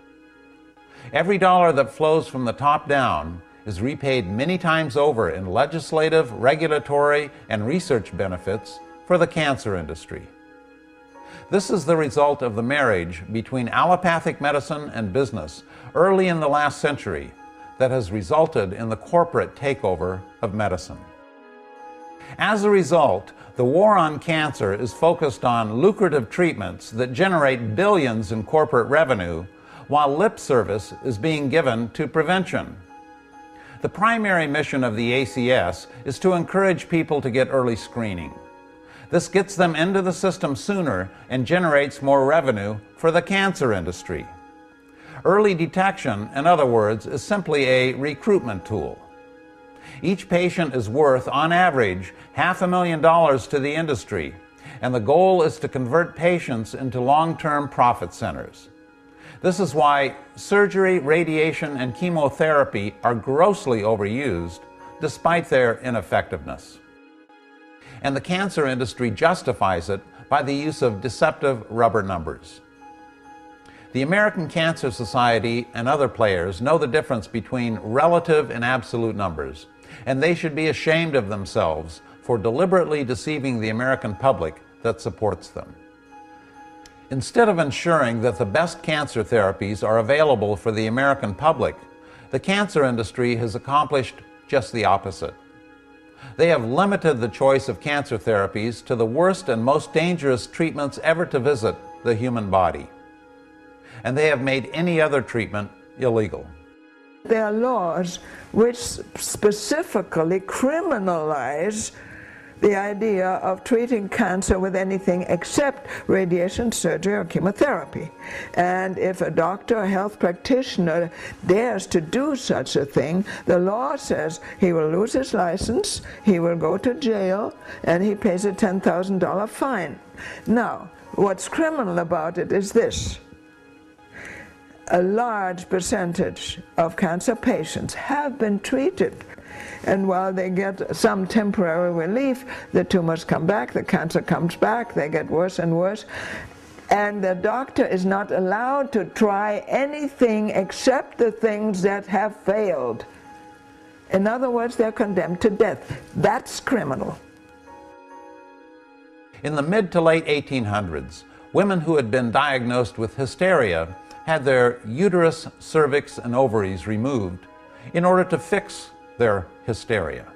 Every dollar that flows from the top down is repaid many times over in legislative, regulatory, and research benefits for the cancer industry. This is the result of the marriage between allopathic medicine and business early in the last century that has resulted in the corporate takeover of medicine. As a result, the war on cancer is focused on lucrative treatments that generate billions in corporate revenue, while lip service is being given to prevention. The primary mission of the ACS is to encourage people to get early screening. This gets them into the system sooner and generates more revenue for the cancer industry. Early detection, in other words, is simply a recruitment tool. Each patient is worth, on average, $500,000 to the industry, and the goal is to convert patients into long-term profit centers. This is why surgery, radiation, and chemotherapy are grossly overused, despite their ineffectiveness. And the cancer industry justifies it by the use of deceptive rubber numbers. The American Cancer Society and other players know the difference between relative and absolute numbers, and they should be ashamed of themselves for deliberately deceiving the American public that supports them. Instead of ensuring that the best cancer therapies are available for the American public, the cancer industry has accomplished just the opposite. They have limited the choice of cancer therapies to the worst and most dangerous treatments ever to visit the human body. And they have made any other treatment illegal. There are laws which specifically criminalize the idea of treating cancer with anything except radiation, surgery, or chemotherapy. And if a doctor or health practitioner dares to do such a thing, the law says he will lose his license, he will go to jail, and he pays a $10,000 fine. Now, What's criminal about it is this. A large percentage of cancer patients have been treated, and while they get some temporary relief, the tumors come back, the cancer comes back, they get worse and worse, and the doctor is not allowed to try anything except the things that have failed. In other words, they're condemned to death. That's criminal. In the mid to late 1800s, women who had been diagnosed with hysteria had their uterus, cervix, and ovaries removed in order to fix their hysteria.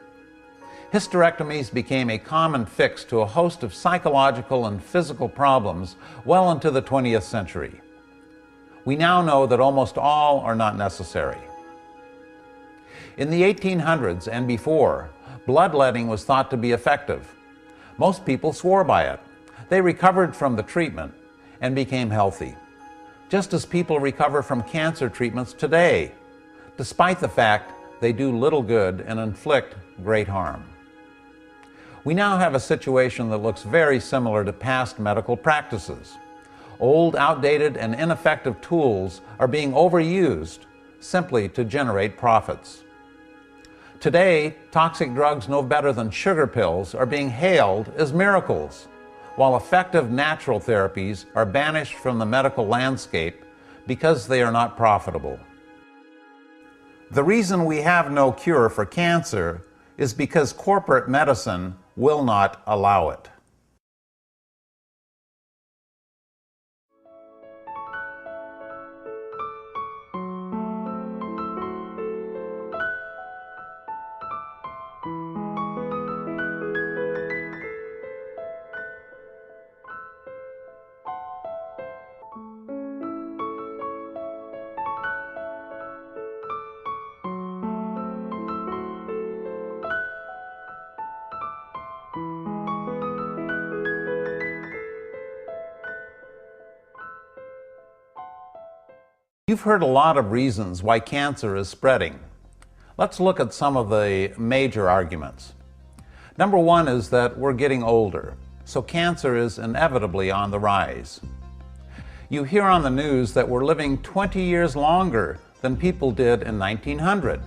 Hysterectomies became a common fix to a host of psychological and physical problems well into the 20th century. We now know that almost all are not necessary. In the 1800s and before, bloodletting was thought to be effective. Most people swore by it. They recovered from the treatment and became healthy, just as people recover from cancer treatments today, despite the fact they do little good and inflict great harm. We now have a situation that looks very similar to past medical practices. Old, outdated, and ineffective tools are being overused simply to generate profits. Today, toxic drugs no better than sugar pills are being hailed as miracles, while effective natural therapies are banished from the medical landscape because they are not profitable. The reason we have no cure for cancer is because corporate medicine will not allow it. You've heard a lot of reasons why cancer is spreading. Let's look at some of the major arguments. Number one is that we're getting older, so cancer is inevitably on the rise. You hear on the news that we're living 20 years longer than people did in 1900.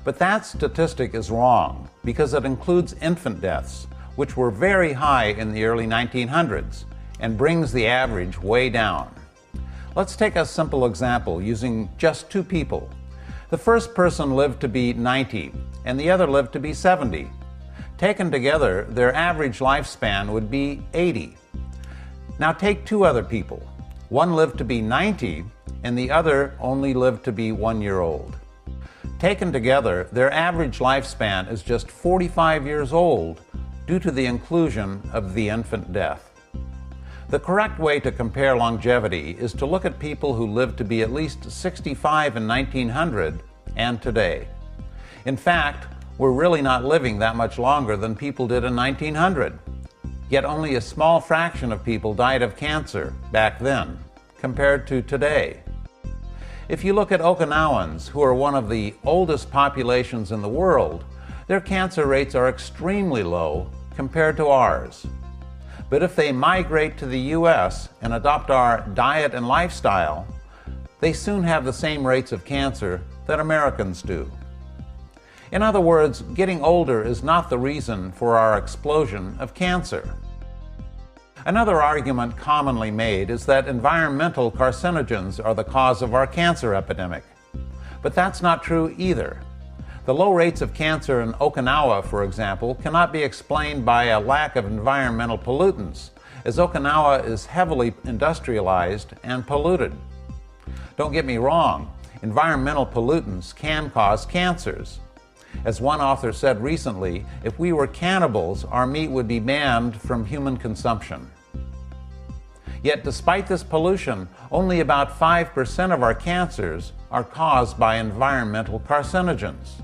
But that statistic is wrong because it includes infant deaths, which were very high in the early 1900s, and brings the average way down. Let's take a simple example using just two people. The first person lived to be 90 and the other lived to be 70. Taken together, their average lifespan would be 80. Now take two other people. One lived to be 90 and the other only lived to be 1 year old. Taken together, their average lifespan is just 45 years old due to the inclusion of the infant death. The correct way to compare longevity is to look at people who lived to be at least 65 in 1900 and today. In fact, we're really not living that much longer than people did in 1900. Yet only a small fraction of people died of cancer back then, compared to today. If you look at Okinawans, who are one of the oldest populations in the world, their cancer rates are extremely low compared to ours. But if they migrate to the U.S. and adopt our diet and lifestyle, they soon have the same rates of cancer that Americans do. In other words, getting older is not the reason for our explosion of cancer. Another argument commonly made is that environmental carcinogens are the cause of our cancer epidemic. But that's not true either. The low rates of cancer in Okinawa, for example, cannot be explained by a lack of environmental pollutants, as Okinawa is heavily industrialized and polluted. Don't get me wrong, environmental pollutants can cause cancers. As one author said recently, if we were cannibals, our meat would be banned from human consumption. Yet despite this pollution, only about 5% of our cancers are caused by environmental carcinogens.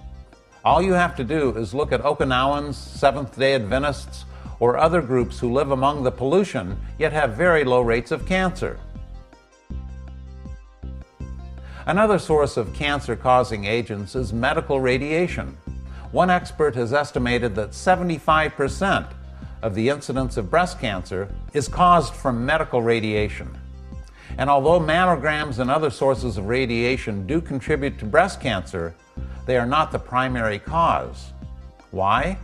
All you have to do is look at Okinawans, Seventh-day Adventists, or other groups who live among the pollution yet have very low rates of cancer. Another source of cancer-causing agents is medical radiation. One expert has estimated that 75% of the incidence of breast cancer is caused from medical radiation. And although mammograms and other sources of radiation do contribute to breast cancer, they are not the primary cause. Why?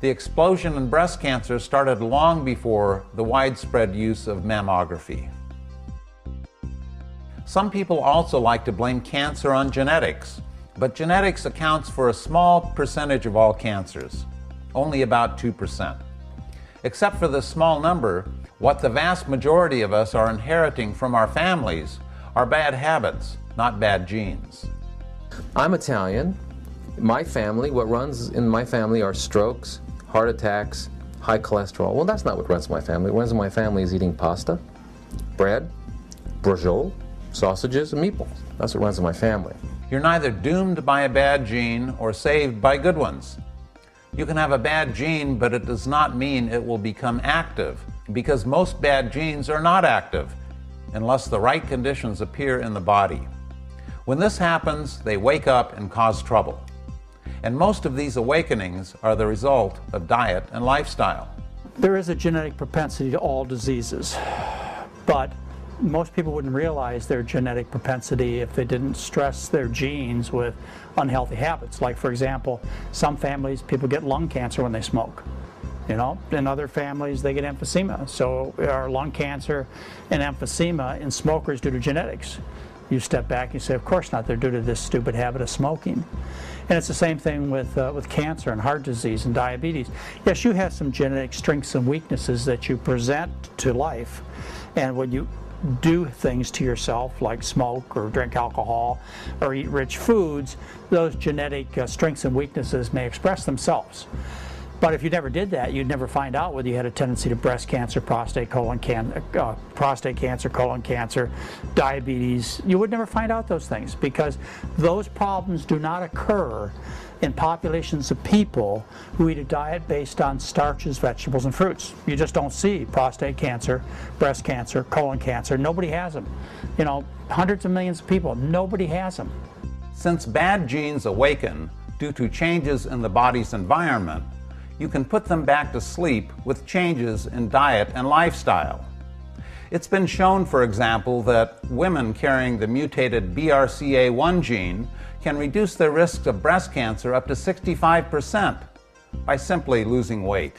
The explosion in breast cancer started long before the widespread use of mammography. Some people also like to blame cancer on genetics, but genetics accounts for a small percentage of all cancers, only about 2%. Except for this small number, what the vast majority of us are inheriting from our families are bad habits, not bad genes. I'm Italian. My family, what runs in my family are strokes, heart attacks, high cholesterol. Well, that's not what runs my family. What runs in my family is eating pasta, bread, brujol, sausages, and meatballs. That's what runs in my family. You're neither doomed by a bad gene or saved by good ones. You can have a bad gene, but it does not mean it will become active, because most bad genes are not active unless the right conditions appear in the body. When this happens, they wake up and cause trouble. And most of these awakenings are the result of diet and lifestyle. There is a genetic propensity to all diseases, but most people wouldn't realize their genetic propensity if they didn't stress their genes with unhealthy habits. Like, for example, some families, people get lung cancer when they smoke. You know, in other families, they get emphysema. So our lung cancer and emphysema in smokers due to genetics. You step back and you say, of course not, they're due to this stupid habit of smoking. And it's the same thing with cancer and heart disease and diabetes. Yes, you have some genetic strengths and weaknesses that you present to life, and when you do things to yourself like smoke or drink alcohol or eat rich foods, those genetic strengths and weaknesses may express themselves. But if you never did that, you'd never find out whether you had a tendency to breast cancer, prostate cancer, colon cancer, diabetes. You would never find out those things because those problems do not occur in populations of people who eat a diet based on starches, vegetables, and fruits. You just don't see prostate cancer, breast cancer, colon cancer. Nobody has them. You know, hundreds of millions of people, nobody has them. Since bad genes awaken due to changes in the body's environment, you can put them back to sleep with changes in diet and lifestyle. It's been shown, for example, that women carrying the mutated BRCA1 gene can reduce their risk of breast cancer up to 65% by simply losing weight.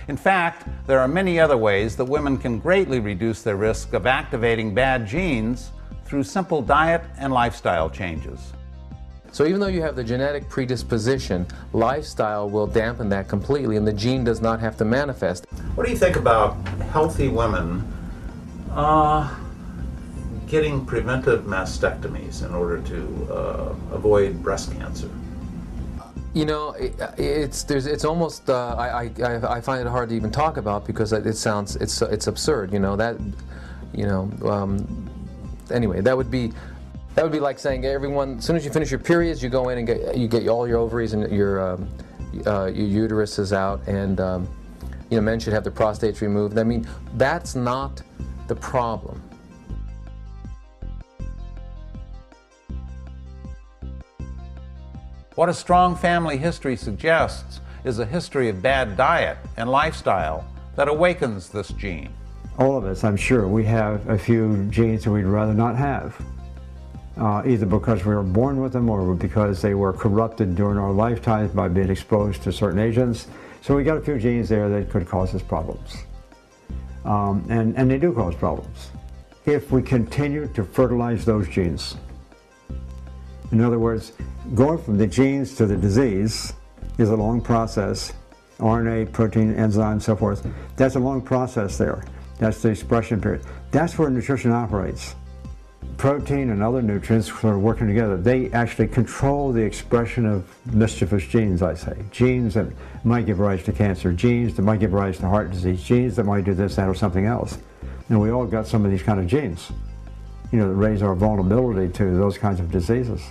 In fact, there are many other ways that women can greatly reduce their risk of activating bad genes through simple diet and lifestyle changes. So even though you have the genetic predisposition, lifestyle will dampen that completely, and the gene does not have to manifest. What do you think about healthy women getting preventive mastectomies in order to avoid breast cancer? You know, it's almost I find it hard to even talk about because it's absurd. You know that, anyway, that would be like saying everyone, as soon as you finish your periods, you go in and you get all your ovaries and your uterus is out, and men should have their prostates removed. I mean, that's not the problem. What a strong family history suggests is a history of bad diet and lifestyle that awakens this gene. All of us, I'm sure, we have a few genes that we'd rather not have. Either because we were born with them or because they were corrupted during our lifetimes by being exposed to certain agents. So we got a few genes there that could cause us problems. And they do cause problems. If we continue to fertilize those genes. In other words, going from the genes to the disease is a long process. RNA, protein, enzyme, so forth. That's a long process there. That's the expression period. That's where nutrition operates. Protein and other nutrients sort of working together. They actually control the expression of mischievous genes, I say. Genes that might give rise to cancer, genes that might give rise to heart disease, genes that might do this, that, or something else. And we all got some of these kind of genes, that raise our vulnerability to those kinds of diseases.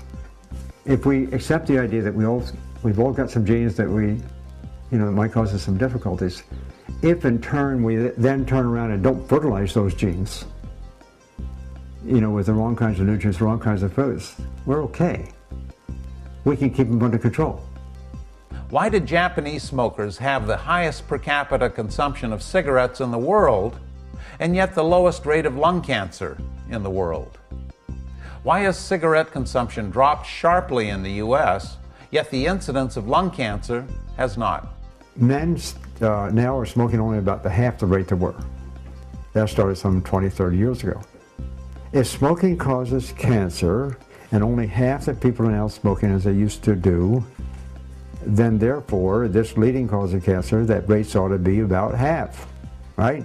If we accept the idea that we've all got some genes that that might cause us some difficulties, if in turn we then turn around and don't fertilize those genes, with the wrong kinds of nutrients, the wrong kinds of foods, we're okay. We can keep them under control. Why did Japanese smokers have the highest per capita consumption of cigarettes in the world, and yet the lowest rate of lung cancer in the world? Why has cigarette consumption dropped sharply in the U.S., yet the incidence of lung cancer has not? Men now are smoking only about half the rate they were. That started some 20, 30 years ago. If smoking causes cancer, and only half the people are now smoking as they used to do, then therefore, this leading cause of cancer, that rates ought to be about half, right?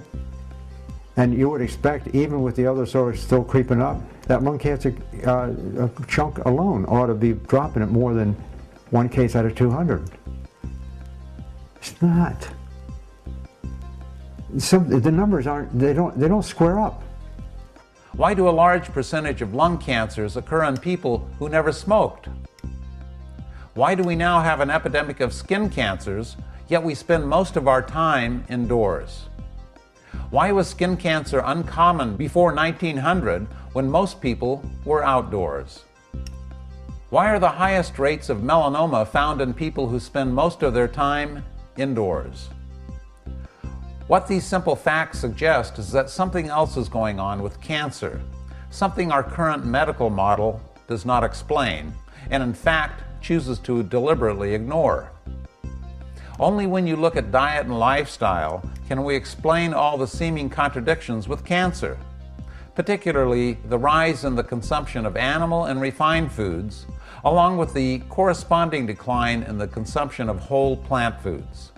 And you would expect, even with the other source still creeping up, that lung cancer chunk alone ought to be dropping at more than 1 case out of 200. It's not. The numbers aren't, they don't square up. Why do a large percentage of lung cancers occur in people who never smoked? Why do we now have an epidemic of skin cancers, yet we spend most of our time indoors? Why was skin cancer uncommon before 1900 when most people were outdoors? Why are the highest rates of melanoma found in people who spend most of their time indoors? What these simple facts suggest is that something else is going on with cancer, something our current medical model does not explain, and in fact chooses to deliberately ignore. Only when you look at diet and lifestyle can we explain all the seeming contradictions with cancer, particularly the rise in the consumption of animal and refined foods, along with the corresponding decline in the consumption of whole plant foods.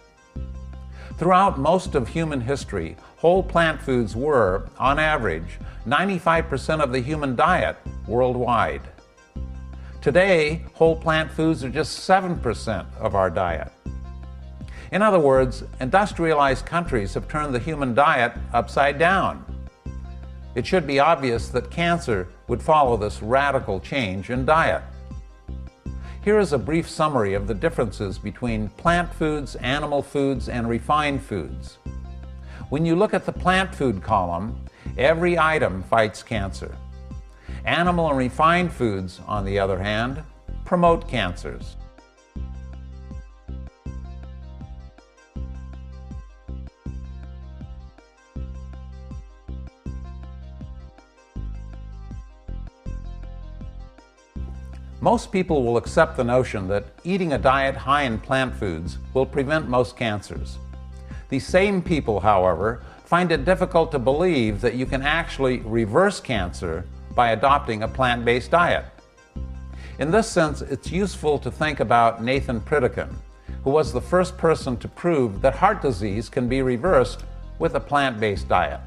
Throughout most of human history, whole plant foods were, on average, 95% of the human diet worldwide. Today, whole plant foods are just 7% of our diet. In other words, industrialized countries have turned the human diet upside down. It should be obvious that cancer would follow this radical change in diet. Here is a brief summary of the differences between plant foods, animal foods, and refined foods. When you look at the plant food column, every item fights cancer. Animal and refined foods, on the other hand, promote cancers. Most people will accept the notion that eating a diet high in plant foods will prevent most cancers. These same people, however, find it difficult to believe that you can actually reverse cancer by adopting a plant-based diet. In this sense, it's useful to think about Nathan Pritikin, who was the first person to prove that heart disease can be reversed with a plant-based diet.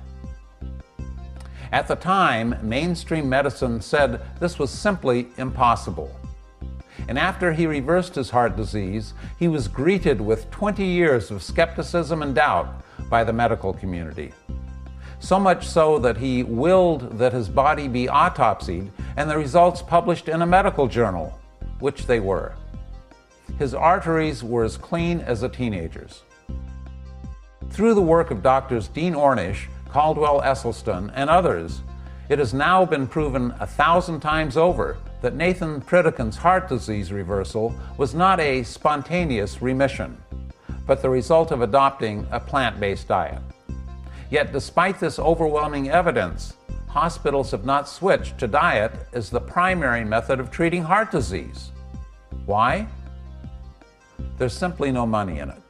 At the time, mainstream medicine said this was simply impossible. And after he reversed his heart disease, he was greeted with 20 years of skepticism and doubt by the medical community. So much so that he willed that his body be autopsied and the results published in a medical journal, which they were. His arteries were as clean as a teenager's. Through the work of doctors Dean Ornish, Caldwell Esselstyn, and others, it has now been proven 1,000 times over that Nathan Pritikin's heart disease reversal was not a spontaneous remission, but the result of adopting a plant-based diet. Yet despite this overwhelming evidence, hospitals have not switched to diet as the primary method of treating heart disease. Why? There's simply no money in it.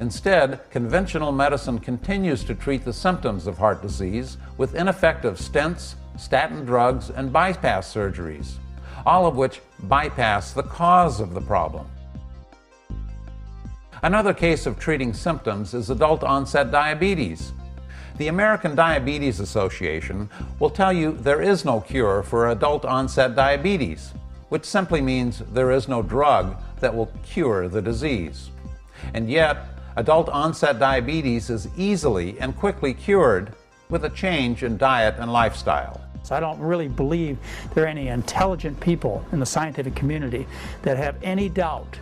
Instead, conventional medicine continues to treat the symptoms of heart disease with ineffective stents, statin drugs, and bypass surgeries, all of which bypass the cause of the problem. Another case of treating symptoms is adult-onset diabetes. The American Diabetes Association will tell you there is no cure for adult-onset diabetes, which simply means there is no drug that will cure the disease. And yet, adult-onset diabetes is easily and quickly cured with a change in diet and lifestyle. So I don't really believe there are any intelligent people in the scientific community that have any doubt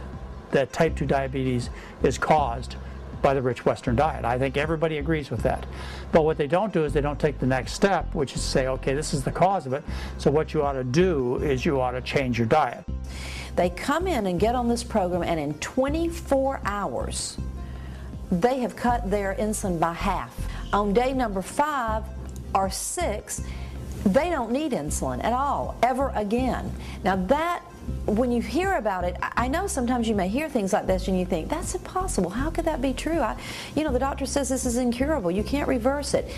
that type 2 diabetes is caused by the rich Western diet. I think everybody agrees with that. But what they don't do is they don't take the next step, which is say, okay, this is the cause of it, so what you ought to do is you ought to change your diet. They come in and get on this program, and in 24 hours, they have cut their insulin by half. On day number 5 or 6, they don't need insulin at all, ever again. Now that, when you hear about it, I know sometimes you may hear things like this and you think, that's impossible. How could that be true? You know, the doctor says this is incurable. You can't reverse it.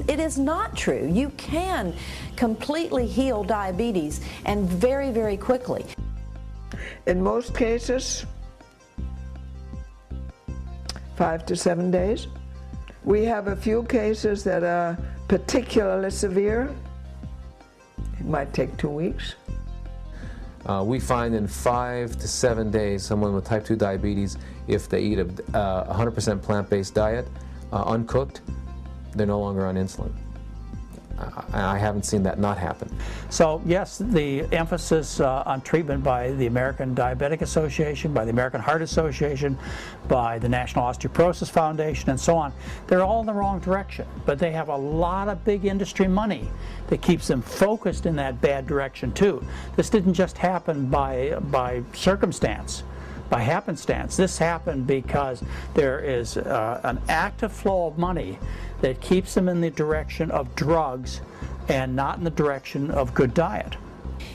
It is not true. You can completely heal diabetes, and very, very quickly. In most cases, 5 to 7 days. We have a few cases that are particularly severe. It might take 2 weeks. We find in 5 to 7 days someone with type 2 diabetes, if they eat a 100% plant-based diet, uncooked, they're no longer on insulin. I haven't seen that not happen. So yes, the emphasis on treatment by the American Diabetic Association, by the American Heart Association, by the National Osteoporosis Foundation, and so on, they're all in the wrong direction. But they have a lot of big industry money that keeps them focused in that bad direction too. This didn't just happen by circumstance, by happenstance. This happened because there is an active flow of money that keeps them in the direction of drugs and not in the direction of good diet.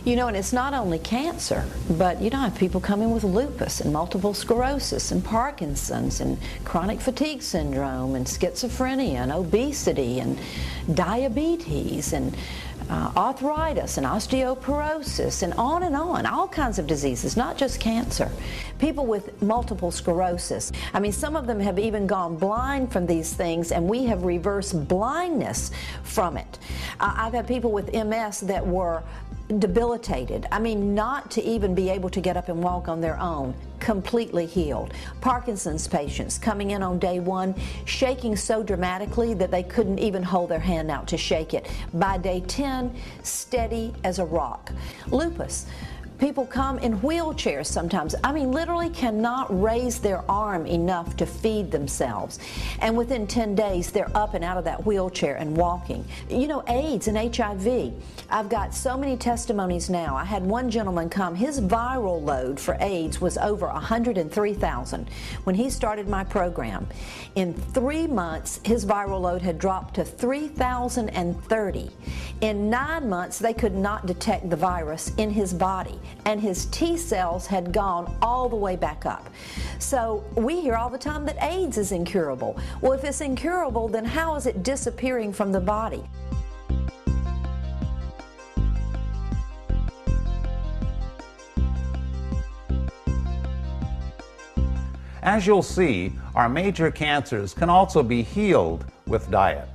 You know, and it's not only cancer, but you know, I have people coming with lupus and multiple sclerosis and Parkinson's and chronic fatigue syndrome and schizophrenia and obesity and diabetes and arthritis and osteoporosis and on, all kinds of diseases, not just cancer. People with multiple sclerosis. I mean, some of them have even gone blind from these things, and we have reversed blindness from it. I've had people with MS that were debilitated. I mean, not to even be able to get up and walk on their own, completely healed. Parkinson's patients coming in on day 1, shaking so dramatically that they couldn't even hold their hand out to shake it. By day 10, steady as a rock. Lupus. People come in wheelchairs sometimes. I mean, literally cannot raise their arm enough to feed themselves. And within 10 days, they're up and out of that wheelchair and walking. You know, AIDS and HIV. I've got so many testimonies now. I had one gentleman come. His viral load for AIDS was over 103,000 when he started my program. In 3 months, his viral load had dropped to 3,030. In 9 months, they could not detect the virus in his body, and his T cells had gone all the way back up. So we hear all the time that AIDS is incurable. Well, if it's incurable, then how is it disappearing from the body? As you'll see, our major cancers can also be healed with diet.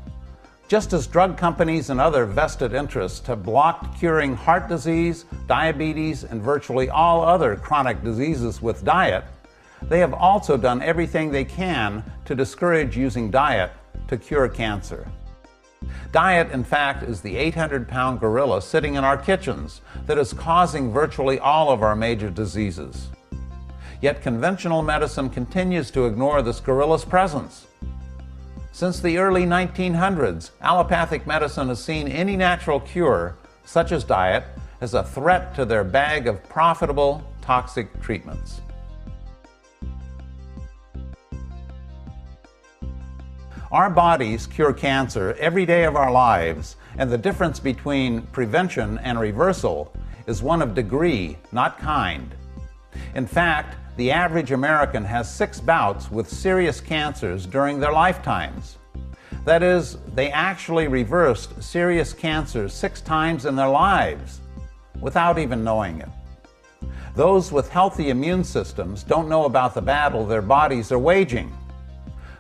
Just as drug companies and other vested interests have blocked curing heart disease, diabetes, and virtually all other chronic diseases with diet, they have also done everything they can to discourage using diet to cure cancer. Diet, in fact, is the 800-pound gorilla sitting in our kitchens that is causing virtually all of our major diseases. Yet conventional medicine continues to ignore this gorilla's presence. Since the early 1900s, allopathic medicine has seen any natural cure, such as diet, as a threat to their bag of profitable, toxic treatments. Our bodies cure cancer every day of our lives, and the difference between prevention and reversal is one of degree, not kind. In fact, the average American has 6 bouts with serious cancers during their lifetimes. That is, they actually reversed serious cancers 6 times in their lives without even knowing it. Those with healthy immune systems don't know about the battle their bodies are waging.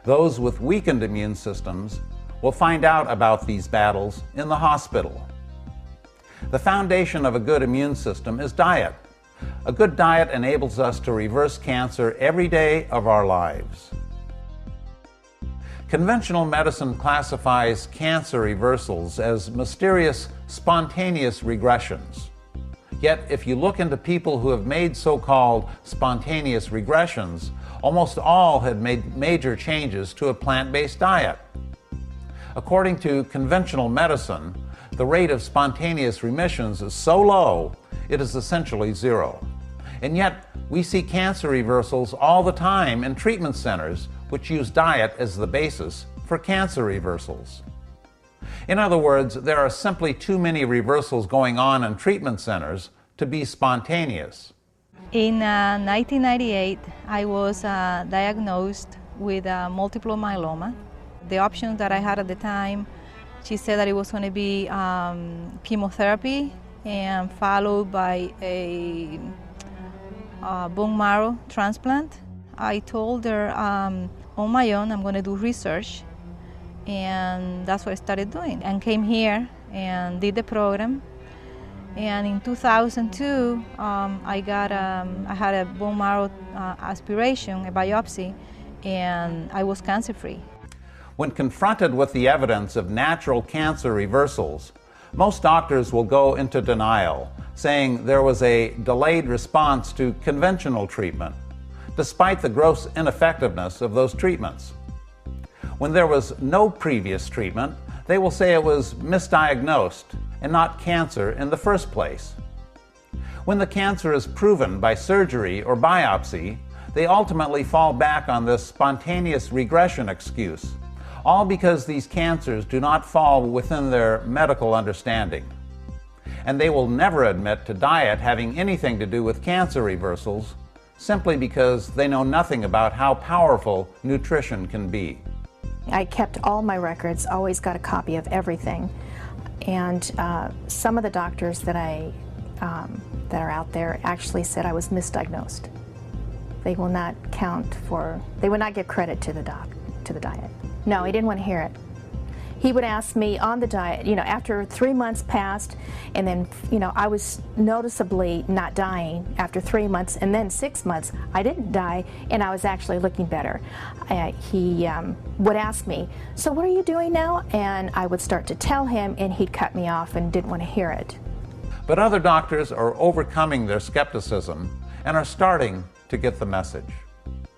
Those with weakened immune systems will find out about these battles in the hospital. The foundation of a good immune system is diet. A good diet enables us to reverse cancer every day of our lives. Conventional medicine classifies cancer reversals as mysterious, spontaneous regressions. Yet, if you look into people who have made so-called spontaneous regressions, almost all had made major changes to a plant-based diet. According to conventional medicine, the rate of spontaneous remissions is so low, it is essentially zero. And yet, we see cancer reversals all the time in treatment centers, which use diet as the basis for cancer reversals. In other words, there are simply too many reversals going on in treatment centers to be spontaneous. In 1998, I was diagnosed with multiple myeloma. The options that I had at the time, she said that it was going to be chemotherapy and followed by a bone marrow transplant. I told her on my own I'm going to do research, and that's what I started doing and came here and did the program. And in 2002 I had a bone marrow aspiration, a biopsy, and I was cancer free. When confronted with the evidence of natural cancer reversals, most doctors will go into denial, saying there was a delayed response to conventional treatment, despite the gross ineffectiveness of those treatments. When there was no previous treatment, they will say it was misdiagnosed and not cancer in the first place. When the cancer is proven by surgery or biopsy, they ultimately fall back on this spontaneous regression excuse, all because these cancers do not fall within their medical understanding. And they will never admit to diet having anything to do with cancer reversals, simply because they know nothing about how powerful nutrition can be. I kept all my records, always got a copy of everything. And some of the doctors that are out there actually said I was misdiagnosed. They will not they would not give credit to the diet. No, he didn't want to hear it. He would ask me on the diet, after 3 months passed, and then, I was noticeably not dying after 3 months, and then 6 months, I didn't die, and I was actually looking better. He would ask me, so what are you doing now? And I would start to tell him, and he'd cut me off and didn't want to hear it. But other doctors are overcoming their skepticism and are starting to get the message.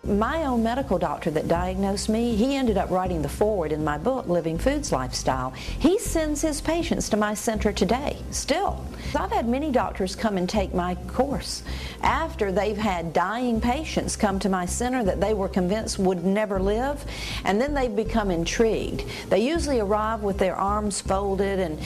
My own medical doctor that diagnosed me, he ended up writing the foreword in my book, Living Foods Lifestyle. He sends his patients to my center today, still. I've had many doctors come and take my course after they've had dying patients come to my center that they were convinced would never live, and then they've become intrigued. They usually arrive with their arms folded and,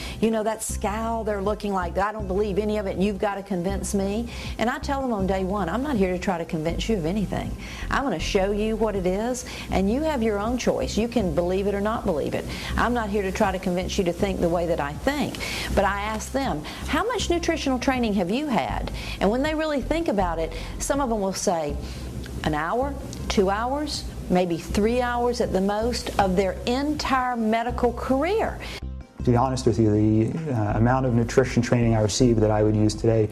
that scowl, they're looking like, I don't believe any of it and you've got to convince me. And I tell them on day one, I'm not here to try to convince you of anything. I'm going to show you what it is, and you have your own choice. You can believe it or not believe it. I'm not here to try to convince you to think the way that I think. But I ask them, how much nutritional training have you had? And when they really think about it, some of them will say an hour, 2 hours, maybe 3 hours at the most of their entire medical career. To be honest with you, the amount of nutrition training I receive that I would use today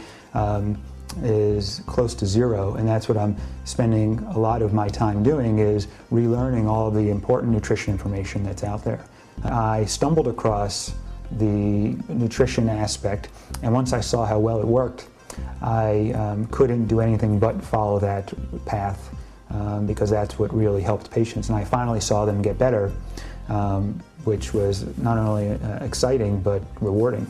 is close to zero, and that's what I'm spending a lot of my time doing, is relearning all of the important nutrition information that's out there. I stumbled across the nutrition aspect, and once I saw how well it worked, I couldn't do anything but follow that path because that's what really helped patients, and I finally saw them get better, which was not only exciting but rewarding.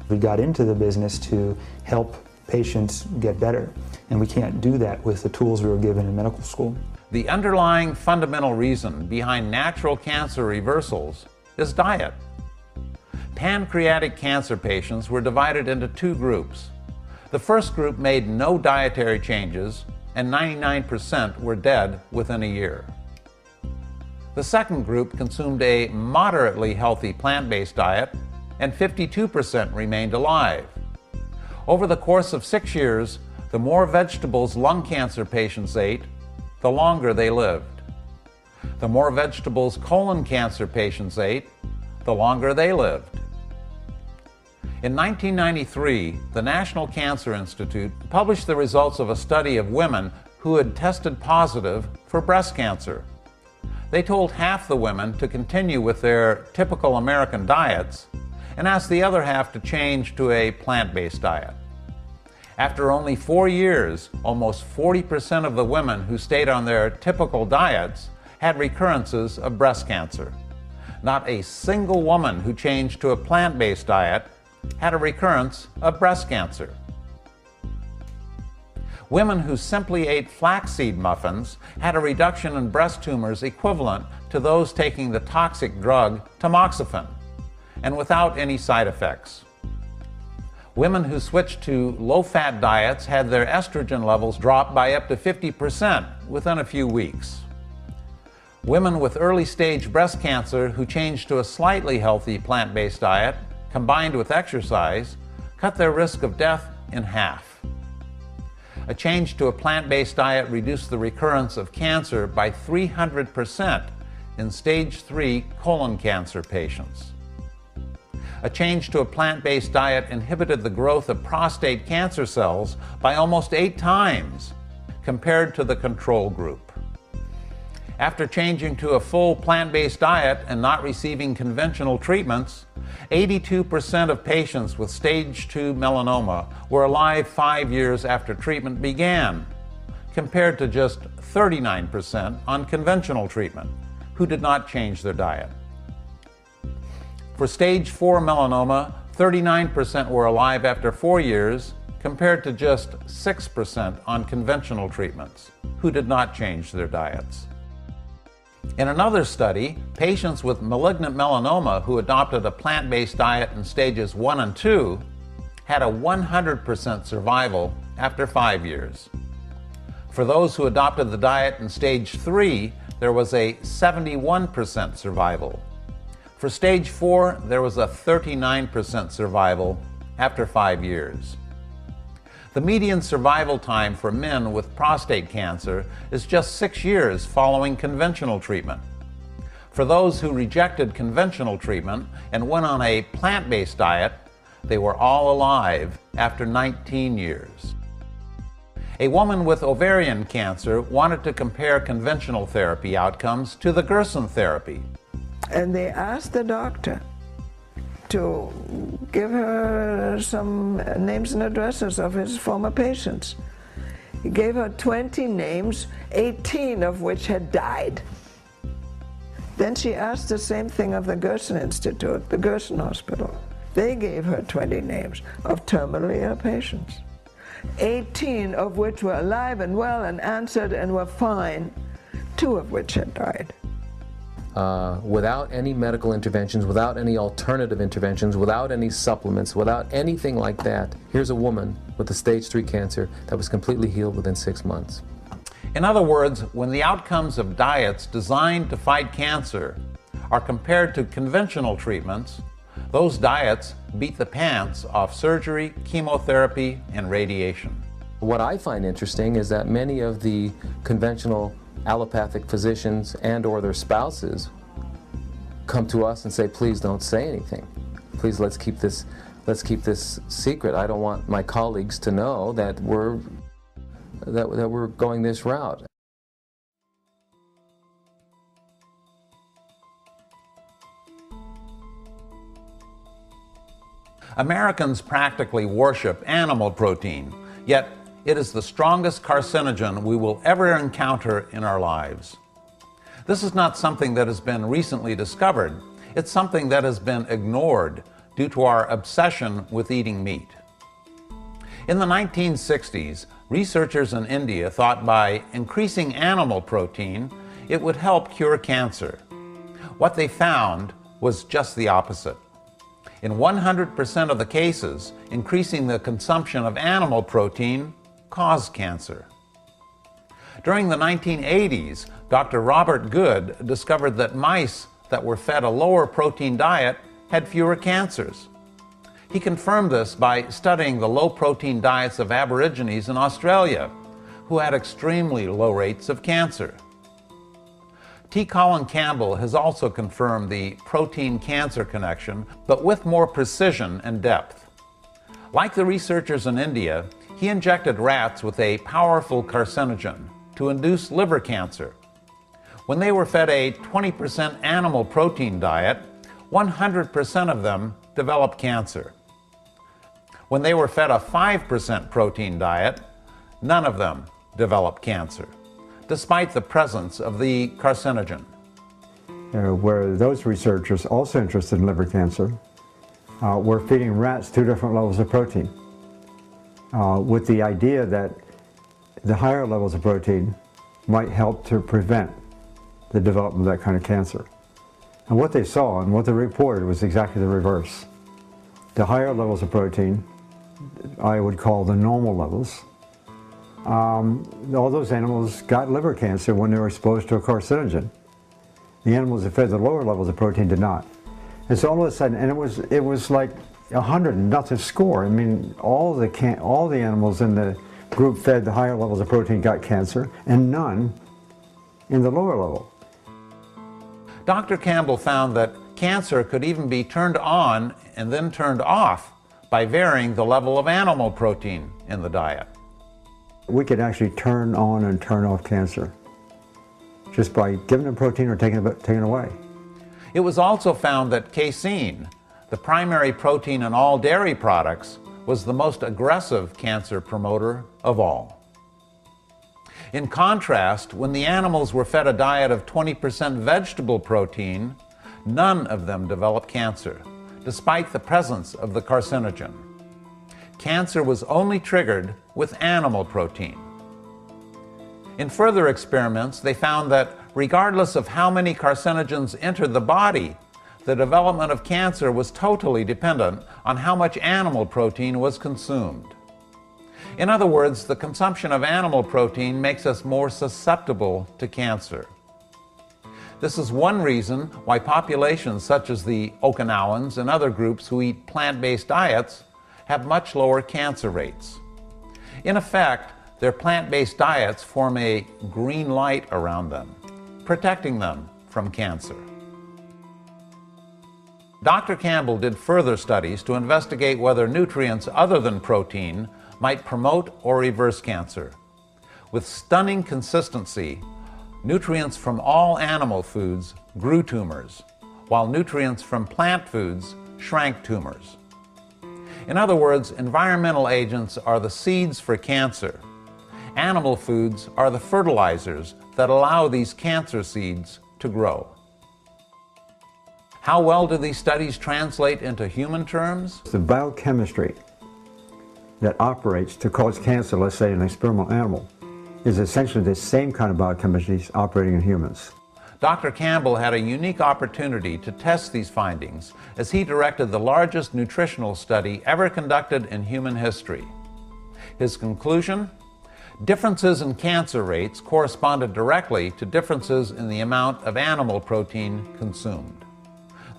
We got into the business to help patients get better, and we can't do that with the tools we were given in medical school. The underlying fundamental reason behind natural cancer reversals is diet. Pancreatic cancer patients were divided into 2 groups. The first group made no dietary changes, and 99% were dead within a year. The second group consumed a moderately healthy plant-based diet, and 52% remained alive. Over the course of 6 years, the more vegetables lung cancer patients ate, the longer they lived. The more vegetables colon cancer patients ate, the longer they lived. In 1993, the National Cancer Institute published the results of a study of women who had tested positive for breast cancer. They told half the women to continue with their typical American diets and asked the other half to change to a plant-based diet. After only 4 years, almost 40% of the women who stayed on their typical diets had recurrences of breast cancer. Not a single woman who changed to a plant-based diet had a recurrence of breast cancer. Women who simply ate flaxseed muffins had a reduction in breast tumors equivalent to those taking the toxic drug tamoxifen, and without any side effects. Women who switched to low-fat diets had their estrogen levels drop by up to 50% within a few weeks. Women with early-stage breast cancer who changed to a slightly healthy plant-based diet, combined with exercise, cut their risk of death in half. A change to a plant-based diet reduced the recurrence of cancer by 300% in stage 3 colon cancer patients. A change to a plant-based diet inhibited the growth of prostate cancer cells by almost 8 times compared to the control group. After changing to a full plant-based diet and not receiving conventional treatments, 82% of patients with stage 2 melanoma were alive 5 years after treatment began, compared to just 39% on conventional treatment, who did not change their diet. For stage 4 melanoma, 39% were alive after 4 years, compared to just 6% on conventional treatments, who did not change their diets. In another study, patients with malignant melanoma who adopted a plant-based diet in stages 1 and 2 had a 100% survival after 5 years. For those who adopted the diet in stage 3, there was a 71% survival. For stage 4, there was a 39% survival after 5 years. The median survival time for men with prostate cancer is just 6 years following conventional treatment. For those who rejected conventional treatment and went on a plant-based diet, they were all alive after 19 years. A woman with ovarian cancer wanted to compare conventional therapy outcomes to the Gerson therapy. And they asked the doctor to give her some names and addresses of his former patients. He gave her 20 names, 18 of which had died. Then she asked the same thing of the Gerson Institute, the Gerson Hospital. They gave her 20 names of terminally ill patients, 18 of which were alive and well and answered and were fine, 2 of which had died. Without any medical interventions, without any alternative interventions, without any supplements, without anything like that, here's a woman with a stage 3 cancer that was completely healed within 6 months. In other words, when the outcomes of diets designed to fight cancer are compared to conventional treatments, those diets beat the pants off surgery, chemotherapy, and radiation. What I find interesting is that many of the conventional allopathic physicians and or their spouses come to us and say, please don't say anything. Please let's keep this secret. I don't want my colleagues to know that we're going this route. Americans practically worship animal protein, yet it is the strongest carcinogen we will ever encounter in our lives. This is not something that has been recently discovered. It's something that has been ignored due to our obsession with eating meat. In the 1960s, researchers in India thought by increasing animal protein, it would help cure cancer. What they found was just the opposite. In 100% of the cases, increasing the consumption of animal protein caused cancer. During the 1980s, Dr. Robert Good discovered that mice that were fed a lower protein diet had fewer cancers. He confirmed this by studying the low protein diets of Aborigines in Australia, who had extremely low rates of cancer. T. Colin Campbell has also confirmed the protein-cancer connection, but with more precision and depth. Like the researchers in India, he injected rats with a powerful carcinogen to induce liver cancer. When they were fed a 20% animal protein diet, 100% of them developed cancer. When they were fed a 5% protein diet, none of them developed cancer, despite the presence of the carcinogen. Where those researchers, also interested in liver cancer, were feeding rats 2 different levels of protein, with the idea that the higher levels of protein might help to prevent the development of that kind of cancer. And what they saw and what they reported was exactly the reverse. The higher levels of protein, I would call the normal levels, all those animals got liver cancer when they were exposed to a carcinogen. The animals that fed the lower levels of protein did not. And so all of a sudden, and it was like 100-0 score. I mean, all the animals in the group fed the higher levels of protein got cancer, and none in the lower level. Dr. Campbell found that cancer could even be turned on and then turned off by varying the level of animal protein in the diet. We could actually turn on and turn off cancer just by giving them protein or taking it away. It was also found that casein, the primary protein in all dairy products, was the most aggressive cancer promoter of all. In contrast, when the animals were fed a diet of 20% vegetable protein, none of them developed cancer, despite the presence of the carcinogen. Cancer was only triggered with animal protein. In further experiments, they found that regardless of how many carcinogens entered the body, the development of cancer was totally dependent on how much animal protein was consumed. In other words, the consumption of animal protein makes us more susceptible to cancer. This is one reason why populations such as the Okinawans and other groups who eat plant-based diets have much lower cancer rates. In effect, their plant-based diets form a green light around them, protecting them from cancer. Dr. Campbell did further studies to investigate whether nutrients other than protein might promote or reverse cancer. With stunning consistency, nutrients from all animal foods grew tumors, while nutrients from plant foods shrank tumors. In other words, environmental agents are the seeds for cancer. Animal foods are the fertilizers that allow these cancer seeds to grow. How well do these studies translate into human terms? The biochemistry that operates to cause cancer, let's say in an experimental animal, is essentially the same kind of biochemistry operating in humans. Dr. Campbell had a unique opportunity to test these findings as he directed the largest nutritional study ever conducted in human history. His conclusion? Differences in cancer rates corresponded directly to differences in the amount of animal protein consumed.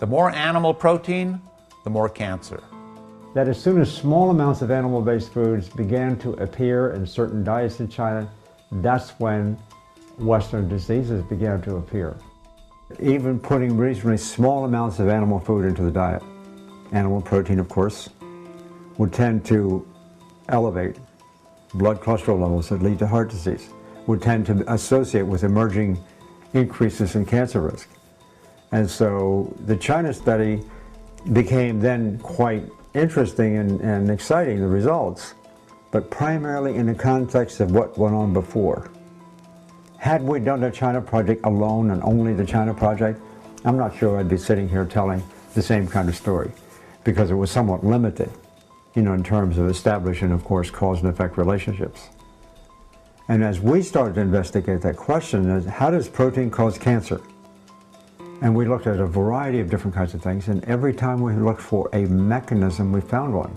The more animal protein, the more cancer. That as soon as small amounts of animal-based foods began to appear in certain diets in China, that's when Western diseases began to appear. Even putting reasonably small amounts of animal food into the diet, animal protein of course, would tend to elevate blood cholesterol levels that lead to heart disease, would tend to associate with emerging increases in cancer risk. And so the China study became then quite interesting and exciting, the results, but primarily in the context of what went on before. Had we done the China project alone and only the China project, I'm not sure I'd be sitting here telling the same kind of story, because it was somewhat limited, in terms of establishing, of course, cause and effect relationships. And as we started to investigate that question, is how does protein cause cancer? And we looked at a variety of different kinds of things, and every time we looked for a mechanism, we found one.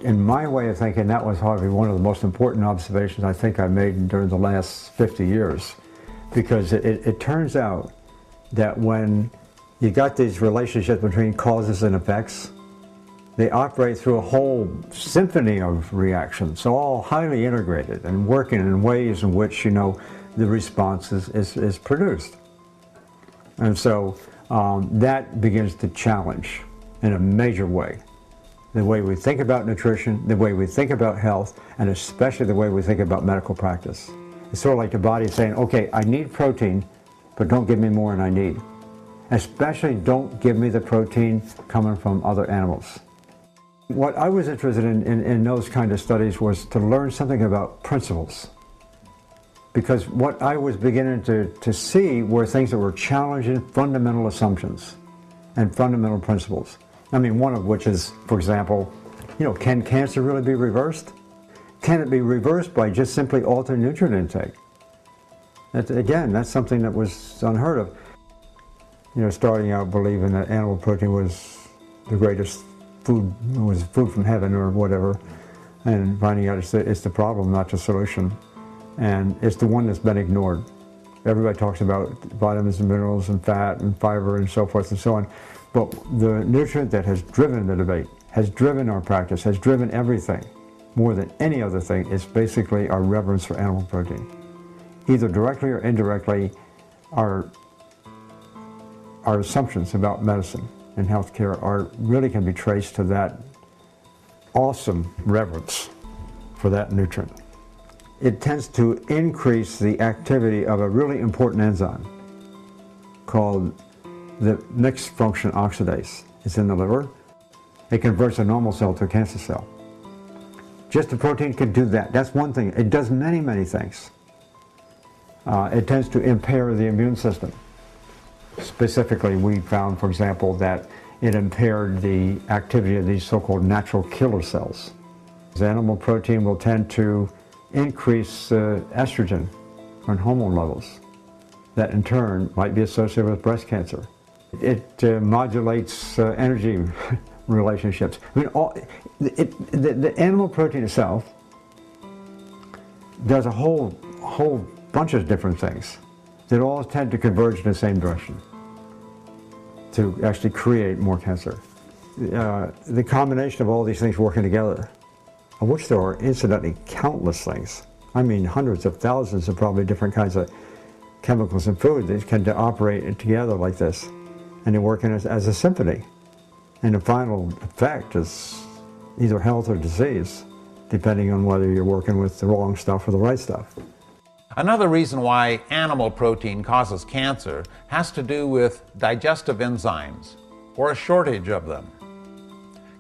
In my way of thinking, that was probably one of the most important observations I think I made during the last 50 years. Because it turns out that when you got these relationships between causes and effects, they operate through a whole symphony of reactions, all highly integrated and working in ways in which, the response is produced. And so that begins to challenge in a major way the way we think about nutrition, the way we think about health, and especially the way we think about medical practice. It's sort of like the body saying, okay, I need protein, but don't give me more than I need. Especially don't give me the protein coming from other animals. What I was interested in those kind of studies was to learn something about principles. Because what I was beginning to see were things that were challenging fundamental assumptions and fundamental principles. I mean, one of which is, for example, can cancer really be reversed? can it be reversed by just simply altering nutrient intake? Again, that's something that was unheard of. You know, starting out believing that animal protein was the greatest food, was food from heaven or whatever, and finding out it's the problem, not the solution. And it's the one that's been ignored. Everybody talks about vitamins and minerals and fat and fiber and so forth and so on, but the nutrient that has driven the debate, has driven our practice, has driven everything, more than any other thing, is basically our reverence for animal protein. Either directly or indirectly, our assumptions about medicine and healthcare really can be traced to that awesome reverence for that nutrient. It tends to increase the activity of a really important enzyme called the mixed function oxidase. It's in the liver. It converts a normal cell to a cancer cell. Just the protein can do that. That's one thing. It does many, many things. It tends to impair the immune system. Specifically, we found, for example, that it impaired the activity of these so-called natural killer cells. Animal protein will tend to increase estrogen and hormone levels that in turn might be associated with breast cancer. It modulates energy relationships. I mean, the animal protein itself does a whole bunch of different things that all tend to converge in the same direction to actually create more cancer. The combination of all these things working together, of which there are incidentally countless things. I mean, hundreds of thousands of probably different kinds of chemicals in food that can operate together like this, and they're working as a symphony. And the final effect is either health or disease, depending on whether you're working with the wrong stuff or the right stuff. Another reason why animal protein causes cancer has to do with digestive enzymes, or a shortage of them.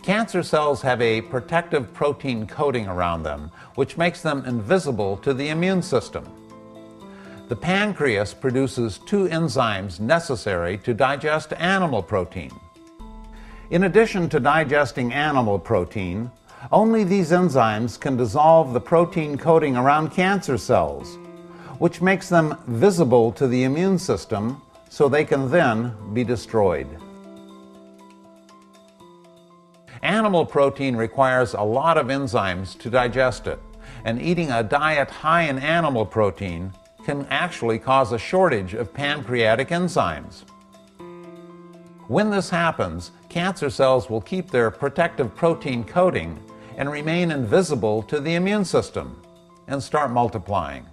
Cancer cells have a protective protein coating around them, which makes them invisible to the immune system. The pancreas produces two enzymes necessary to digest animal protein. In addition to digesting animal protein, only these enzymes can dissolve the protein coating around cancer cells, which makes them visible to the immune system so they can then be destroyed. Animal protein requires a lot of enzymes to digest it, and eating a diet high in animal protein can actually cause a shortage of pancreatic enzymes. When this happens, cancer cells will keep their protective protein coating and remain invisible to the immune system and start multiplying.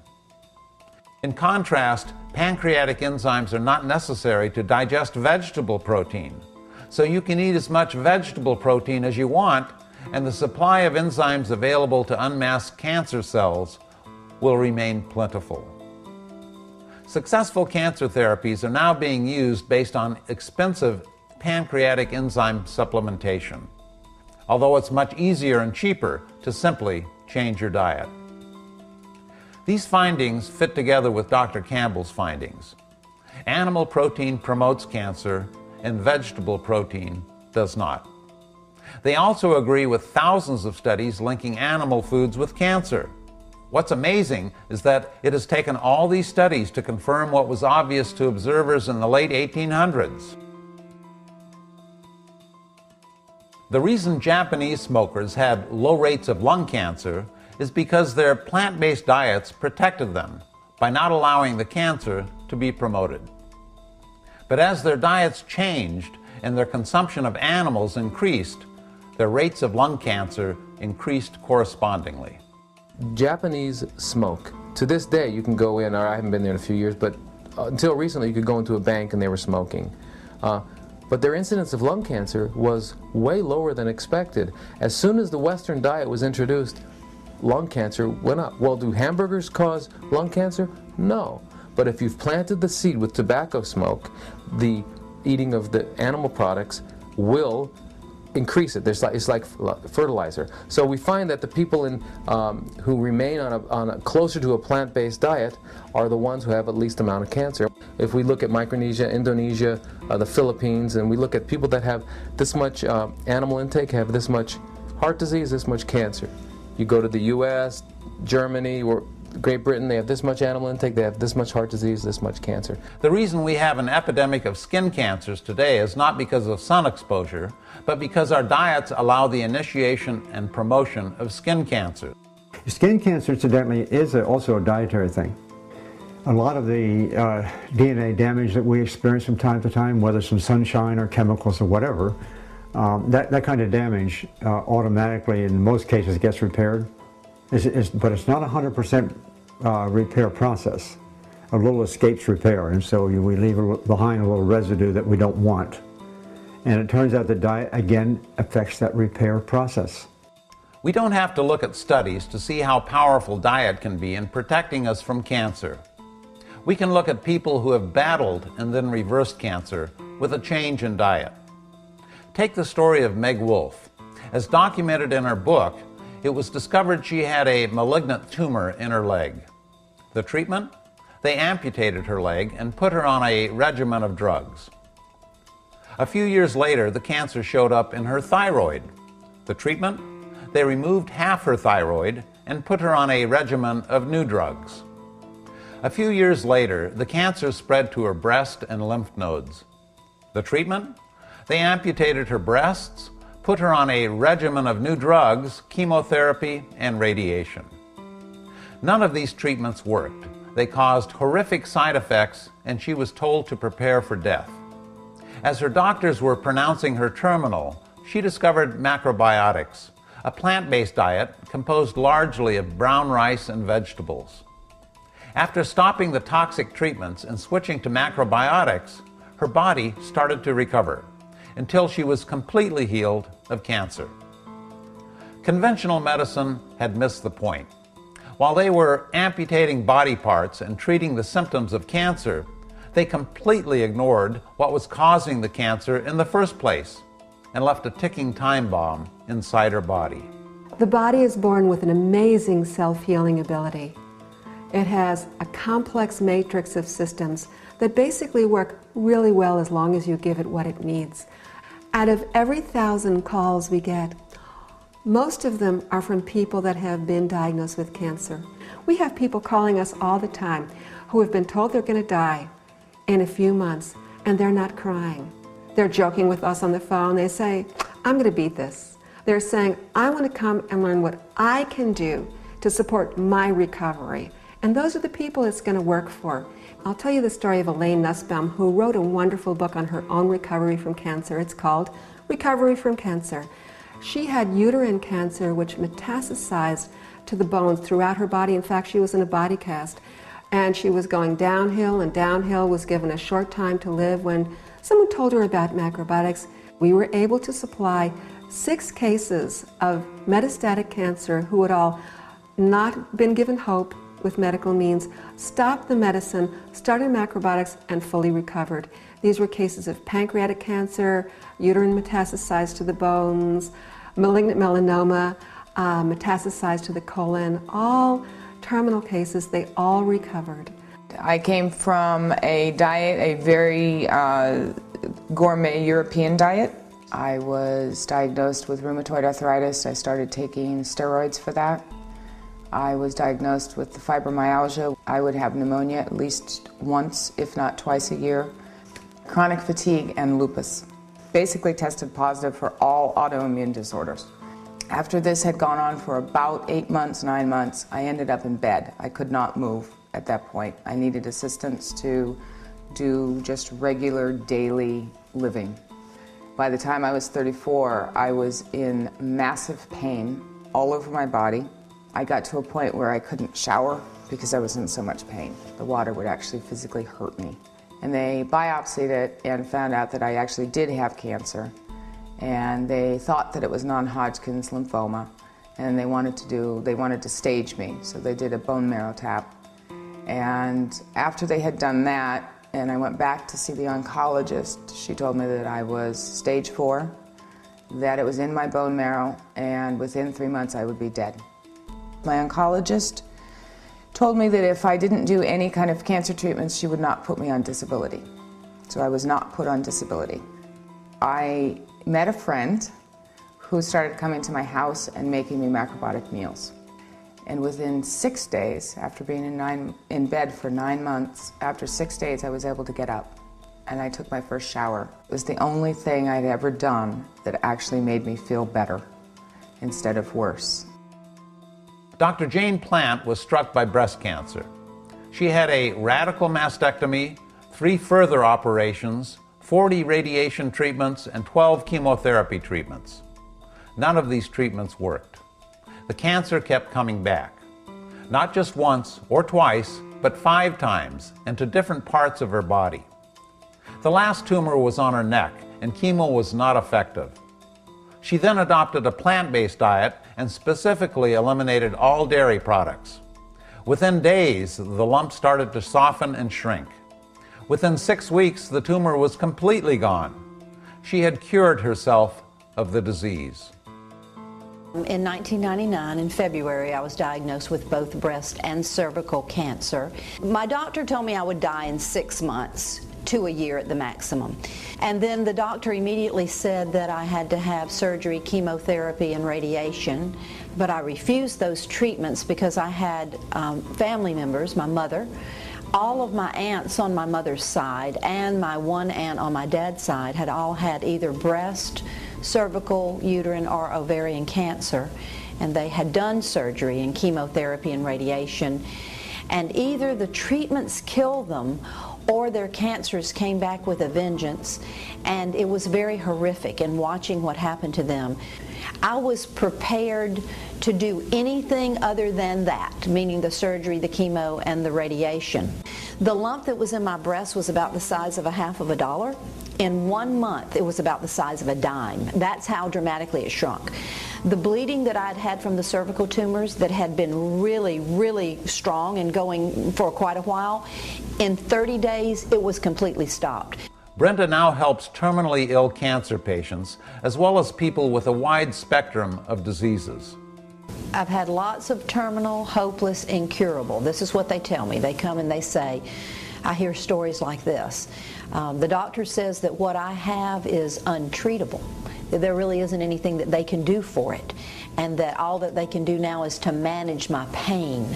In contrast, pancreatic enzymes are not necessary to digest vegetable protein, so you can eat as much vegetable protein as you want, and the supply of enzymes available to unmask cancer cells will remain plentiful. Successful cancer therapies are now being used based on expensive pancreatic enzyme supplementation, although it's much easier and cheaper to simply change your diet. These findings fit together with Dr. Campbell's findings. Animal protein promotes cancer, and vegetable protein does not. They also agree with thousands of studies linking animal foods with cancer. What's amazing is that it has taken all these studies to confirm what was obvious to observers in the late 1800s. The reason Japanese smokers had low rates of lung cancer is because their plant-based diets protected them by not allowing the cancer to be promoted. But as their diets changed and their consumption of animals increased, their rates of lung cancer increased correspondingly. Japanese smoke. To this day, you can go in, or I haven't been there in a few years, but until recently you could go into a bank and they were smoking. But their incidence of lung cancer was way lower than expected. As soon as the Western diet was introduced, lung cancer went up. Well, do hamburgers cause lung cancer? No. But if you've planted the seed with tobacco smoke, the eating of the animal products will increase it. It's like fertilizer. So we find that the people who remain on a closer to a plant-based diet are the ones who have the least amount of cancer. If we look at Micronesia, Indonesia, the Philippines, and we look at people that have this much animal intake, have this much heart disease, this much cancer. You go to the US, Germany, or Great Britain, they have this much animal intake, they have this much heart disease, this much cancer. The reason we have an epidemic of skin cancers today is not because of sun exposure, but because our diets allow the initiation and promotion of skin cancer. Skin cancer, incidentally, is also a dietary thing. A lot of the DNA damage that we experience from time to time, whether it's from sunshine or chemicals or whatever, that kind of damage automatically, in most cases, gets repaired. But it's not a 100% repair process. A little escapes repair, and so we leave behind a little residue that we don't want. And it turns out the diet, again, affects that repair process. We don't have to look at studies to see how powerful diet can be in protecting us from cancer. We can look at people who have battled and then reversed cancer with a change in diet. Take the story of Meg Wolf. As documented in her book, it was discovered she had a malignant tumor in her leg. The treatment? They amputated her leg and put her on a regimen of drugs. A few years later, the cancer showed up in her thyroid. The treatment? They removed half her thyroid and put her on a regimen of new drugs. A few years later, the cancer spread to her breast and lymph nodes. The treatment? They amputated her breasts, put her on a regimen of new drugs, chemotherapy, and radiation. None of these treatments worked. They caused horrific side effects, and she was told to prepare for death. As her doctors were pronouncing her terminal, she discovered macrobiotics, a plant-based diet composed largely of brown rice and vegetables. After stopping the toxic treatments and switching to macrobiotics, her body started to recover, until she was completely healed of cancer. Conventional medicine had missed the point. While they were amputating body parts and treating the symptoms of cancer, they completely ignored what was causing the cancer in the first place and left a ticking time bomb inside her body. The body is born with an amazing self-healing ability. It has a complex matrix of systems that basically work really well as long as you give it what it needs. Out of every 1,000 calls we get, most of them are from people that have been diagnosed with cancer. We have people calling us all the time who have been told they're going to die in a few months, and they're not crying. They're joking with us on the phone. They say, I'm going to beat this. They're saying, I want to come and learn what I can do to support my recovery. And those are the people it's going to work for. I'll tell you the story of Elaine Nussbaum, who wrote a wonderful book on her own recovery from cancer. It's called Recovery from Cancer. She had uterine cancer which metastasized to the bones throughout her body. In fact, she was in a body cast. And she was going downhill and downhill, was given a short time to live when someone told her about macrobiotics. We were able to supply 6 cases of metastatic cancer who had all not been given hope with medical means, stopped the medicine, started macrobiotics, and fully recovered. These were cases of pancreatic cancer, uterine metastasized to the bones, malignant melanoma, metastasized to the colon, all terminal cases. They all recovered. I came from a diet, a very gourmet European diet. I was diagnosed with rheumatoid arthritis. I started taking steroids for that. I was diagnosed with the fibromyalgia. I would have pneumonia at least once, if not twice a year. Chronic fatigue and lupus. Basically tested positive for all autoimmune disorders. After this had gone on for about 8 months, 9 months, I ended up in bed. I could not move at that point. I needed assistance to do just regular daily living. By the time I was 34, I was in massive pain all over my body. I got to a point where I couldn't shower because I was in so much pain. The water would actually physically hurt me. And they biopsied it and found out that I actually did have cancer. And they thought that it was non-Hodgkin's lymphoma. And they wanted to stage me. So they did a bone marrow tap. And after they had done that, and I went back to see the oncologist, she told me that I was stage 4, that it was in my bone marrow, and within 3 months I would be dead. My oncologist told me that if I didn't do any kind of cancer treatments, she would not put me on disability. So I was not put on disability. I met a friend who started coming to my house and making me macrobiotic meals. And within 6 days, after being in bed for 9 months, after 6 days I was able to get up and I took my first shower. It was the only thing I'd ever done that actually made me feel better instead of worse. Dr. Jane Plant was struck by breast cancer. She had a radical mastectomy, 3 further operations, 40 radiation treatments, and 12 chemotherapy treatments. None of these treatments worked. The cancer kept coming back, not just once or twice, but 5 times, and to different parts of her body. The last tumor was on her neck, and chemo was not effective. She then adopted a plant-based diet and specifically eliminated all dairy products. Within days, the lump started to soften and shrink. Within 6 weeks, the tumor was completely gone. She had cured herself of the disease. In 1999, in February, I was diagnosed with both breast and cervical cancer. My doctor told me I would die in 6 months to a year at the maximum. And then the doctor immediately said that I had to have surgery, chemotherapy, and radiation. But I refused those treatments because I had family members, my mother, all of my aunts on my mother's side, and my one aunt on my dad's side had all had either breast, cervical, uterine, or ovarian cancer, and they had done surgery and chemotherapy and radiation, and either the treatments killed them or their cancers came back with a vengeance, and it was very horrific in watching what happened to them. I was prepared to do anything other than that, meaning the surgery, the chemo, and the radiation. The lump that was in my breast was about the size of $0.50. In 1 month, it was about the size of a dime. That's how dramatically it shrunk. The bleeding that I'd had from the cervical tumors that had been really, really strong and going for quite a while, in 30 days, it was completely stopped. Brenda now helps terminally ill cancer patients, as well as people with a wide spectrum of diseases. I've had lots of terminal, hopeless, incurable. This is what they tell me. They come and they say, I hear stories like this. The doctor says that what I have is untreatable, that there really isn't anything that they can do for it, and that all that they can do now is to manage my pain.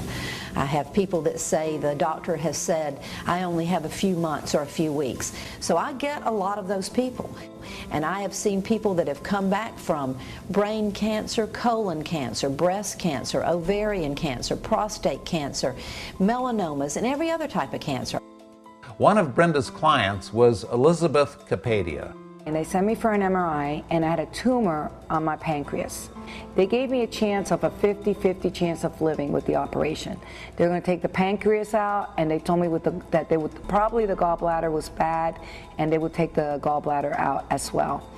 I have people that say the doctor has said I only have a few months or a few weeks. So I get a lot of those people. And I have seen people that have come back from brain cancer, colon cancer, breast cancer, ovarian cancer, prostate cancer, melanomas, and every other type of cancer. One of Brenda's clients was Elizabeth Capadia. And they sent me for an MRI, and I had a tumor on my pancreas. They gave me a chance of a 50-50 chance of living with the operation. They're going to take the pancreas out, and they told me that they would probably the gallbladder was bad, and they would take the gallbladder out as well.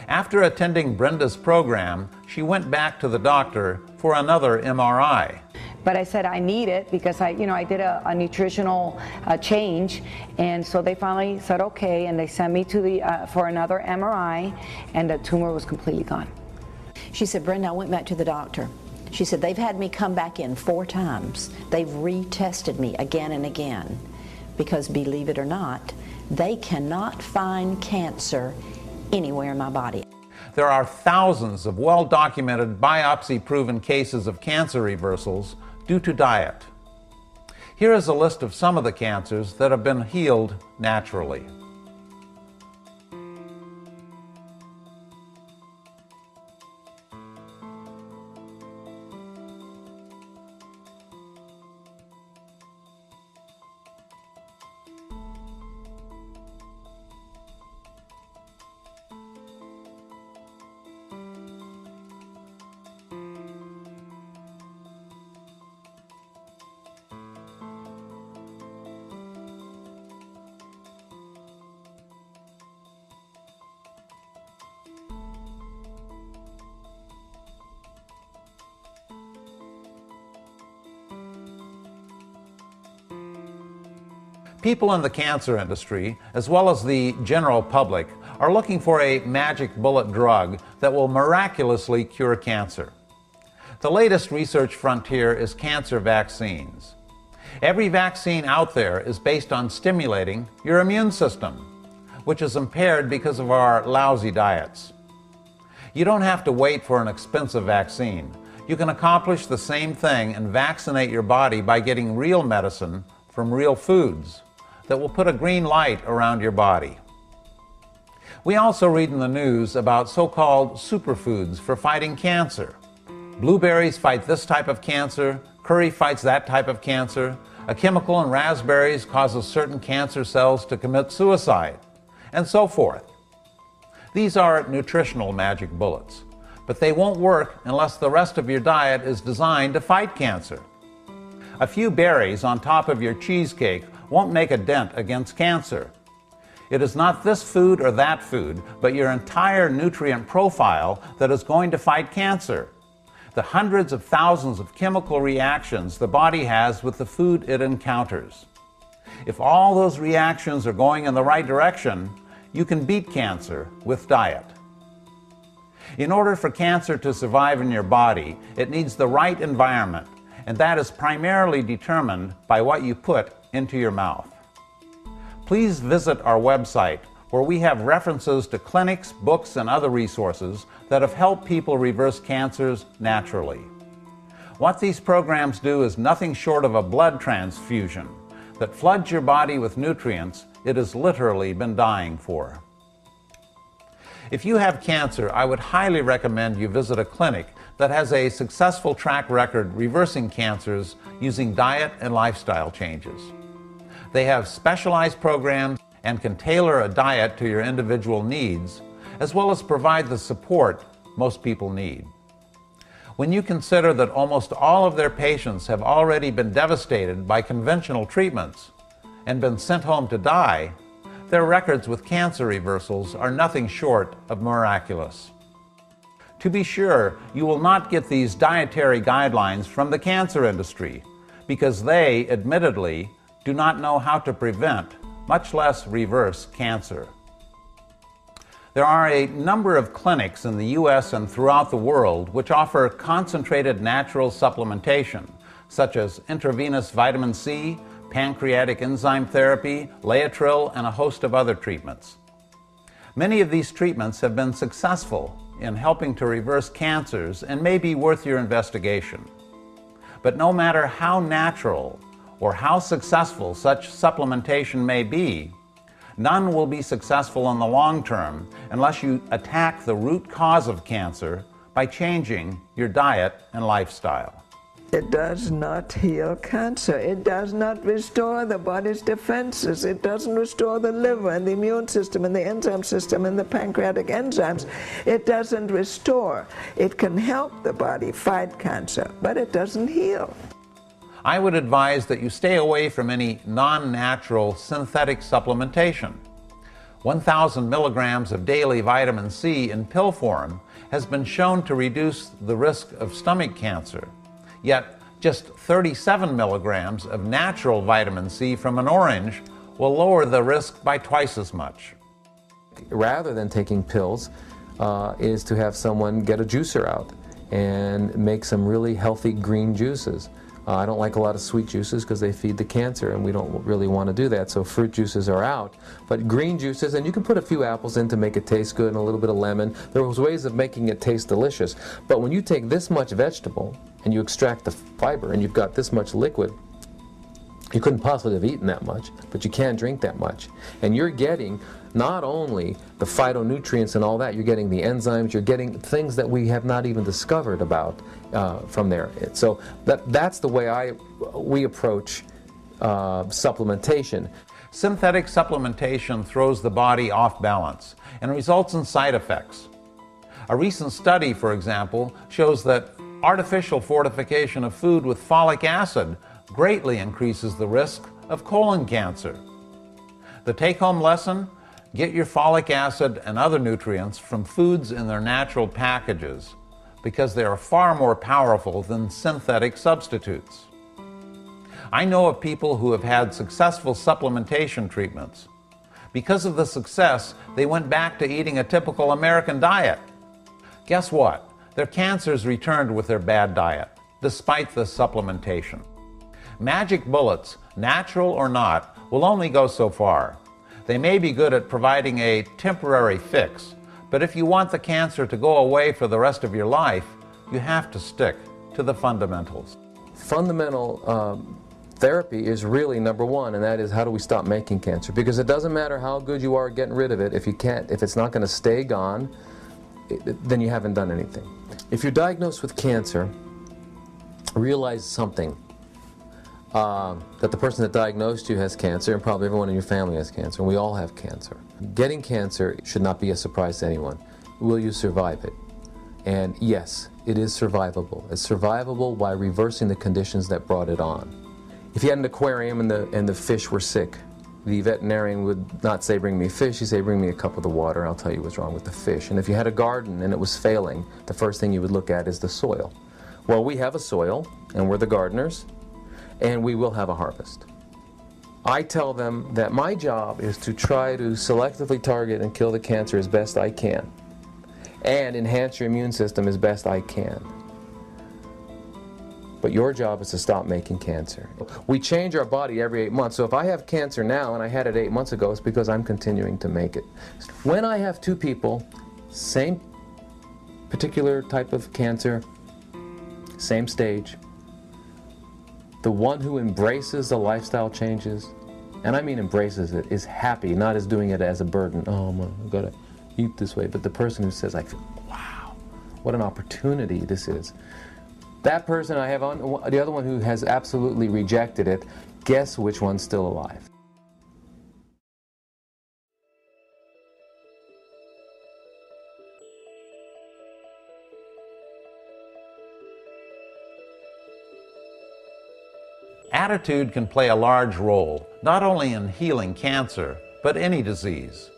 After attending Brenda's program, she went back to the doctor for another MRI. But I said I need it because I did a nutritional change, and so they finally said okay, and they sent me to for another MRI, and the tumor was completely gone. She said, Brenda, I went back to the doctor. She said, they've had me come back in 4 times. They've retested me again and again because, believe it or not, they cannot find cancer anywhere in my body. There are thousands of well-documented biopsy-proven cases of cancer reversals due to diet. Here is a list of some of the cancers that have been healed naturally. People in the cancer industry, as well as the general public, are looking for a magic bullet drug that will miraculously cure cancer. The latest research frontier is cancer vaccines. Every vaccine out there is based on stimulating your immune system, which is impaired because of our lousy diets. You don't have to wait for an expensive vaccine. You can accomplish the same thing and vaccinate your body by getting real medicine from real foods that will put a green light around your body. We also read in the news about so-called superfoods for fighting cancer. Blueberries fight this type of cancer, curry fights that type of cancer, a chemical in raspberries causes certain cancer cells to commit suicide, and so forth. These are nutritional magic bullets, but they won't work unless the rest of your diet is designed to fight cancer. A few berries on top of your cheesecake won't make a dent against cancer. It is not this food or that food, but your entire nutrient profile that is going to fight cancer. The hundreds of thousands of chemical reactions the body has with the food it encounters. If all those reactions are going in the right direction, you can beat cancer with diet. In order for cancer to survive in your body, it needs the right environment, and that is primarily determined by what you put into your mouth. Please visit our website, where we have references to clinics, books, and other resources that have helped people reverse cancers naturally. What these programs do is nothing short of a blood transfusion that floods your body with nutrients it has literally been dying for. If you have cancer, I would highly recommend you visit a clinic that has a successful track record reversing cancers using diet and lifestyle changes. They have specialized programs and can tailor a diet to your individual needs, as well as provide the support most people need. When you consider that almost all of their patients have already been devastated by conventional treatments and been sent home to die, their records with cancer reversals are nothing short of miraculous. To be sure, you will not get these dietary guidelines from the cancer industry, because they, admittedly, do not know how to prevent, much less reverse, cancer. There are a number of clinics in the U.S. and throughout the world which offer concentrated natural supplementation, such as intravenous vitamin C, pancreatic enzyme therapy, Laetrile, and a host of other treatments. Many of these treatments have been successful in helping to reverse cancers and may be worth your investigation. But no matter how natural or how successful such supplementation may be, none will be successful in the long term unless you attack the root cause of cancer by changing your diet and lifestyle. It does not heal cancer. It does not restore the body's defenses. It doesn't restore the liver and the immune system and the enzyme system and the pancreatic enzymes. It doesn't restore. It can help the body fight cancer, but it doesn't heal. I would advise that you stay away from any non-natural synthetic supplementation. 1,000 milligrams of daily vitamin C in pill form has been shown to reduce the risk of stomach cancer. Yet, just 37 milligrams of natural vitamin C from an orange will lower the risk by twice as much. Rather than taking pills, is to have someone get a juicer out and make some really healthy green juices. I don't like a lot of sweet juices because they feed the cancer, and we don't really want to do that, so fruit juices are out. But green juices, and you can put a few apples in to make it taste good and a little bit of lemon. There's ways of making it taste delicious. But when you take this much vegetable and you extract the fiber and you've got this much liquid, you couldn't possibly have eaten that much, but you can drink that much. And you're getting not only the phytonutrients and all that, you're getting the enzymes, you're getting things that we have not even discovered about from there. So that's the way we approach supplementation. Synthetic supplementation throws the body off balance and results in side effects. A recent study, for example, shows that artificial fortification of food with folic acid greatly increases the risk of colon cancer. The take-home lesson: get your folic acid and other nutrients from foods in their natural packages, because they are far more powerful than synthetic substitutes. I know of people who have had successful supplementation treatments. Because of the success, they went back to eating a typical American diet. Guess what? Their cancers returned with their bad diet, despite the supplementation. Magic bullets, natural or not, will only go so far. They may be good at providing a temporary fix, But if you want the cancer to go away for the rest of your life, you have to stick to the fundamentals. Fundamental therapy is really number one, and that is how do we stop making cancer? Because it doesn't matter how good you are at getting rid of it, if it's not going to stay gone, then you haven't done anything. If you're diagnosed with cancer, realize something. That the person that diagnosed you has cancer, and probably everyone in your family has cancer, and we all have cancer. Getting cancer should not be a surprise to anyone. Will you survive it? And yes, it is survivable. It's survivable by reversing the conditions that brought it on. If you had an aquarium and the fish were sick, the veterinarian would not say, bring me fish, he'd say, bring me a cup of the water, I'll tell you what's wrong with the fish. And if you had a garden and it was failing, the first thing you would look at is the soil. Well, we have a soil, and we're the gardeners, and we will have a harvest. I tell them that my job is to try to selectively target and kill the cancer as best I can, and enhance your immune system as best I can. But your job is to stop making cancer. We change our body every 8 months, so if I have cancer now and I had it 8 months ago, it's because I'm continuing to make it. When I have two people, same particular type of cancer, same stage, the one who embraces the lifestyle changes, and I mean embraces it, is happy, not as doing it as a burden. Oh, I've got to eat this way. But the person who says, I feel, wow, what an opportunity this is. That person I have on, the other one who has absolutely rejected it, guess which one's still alive? Attitude can play a large role, not only in healing cancer, but any disease.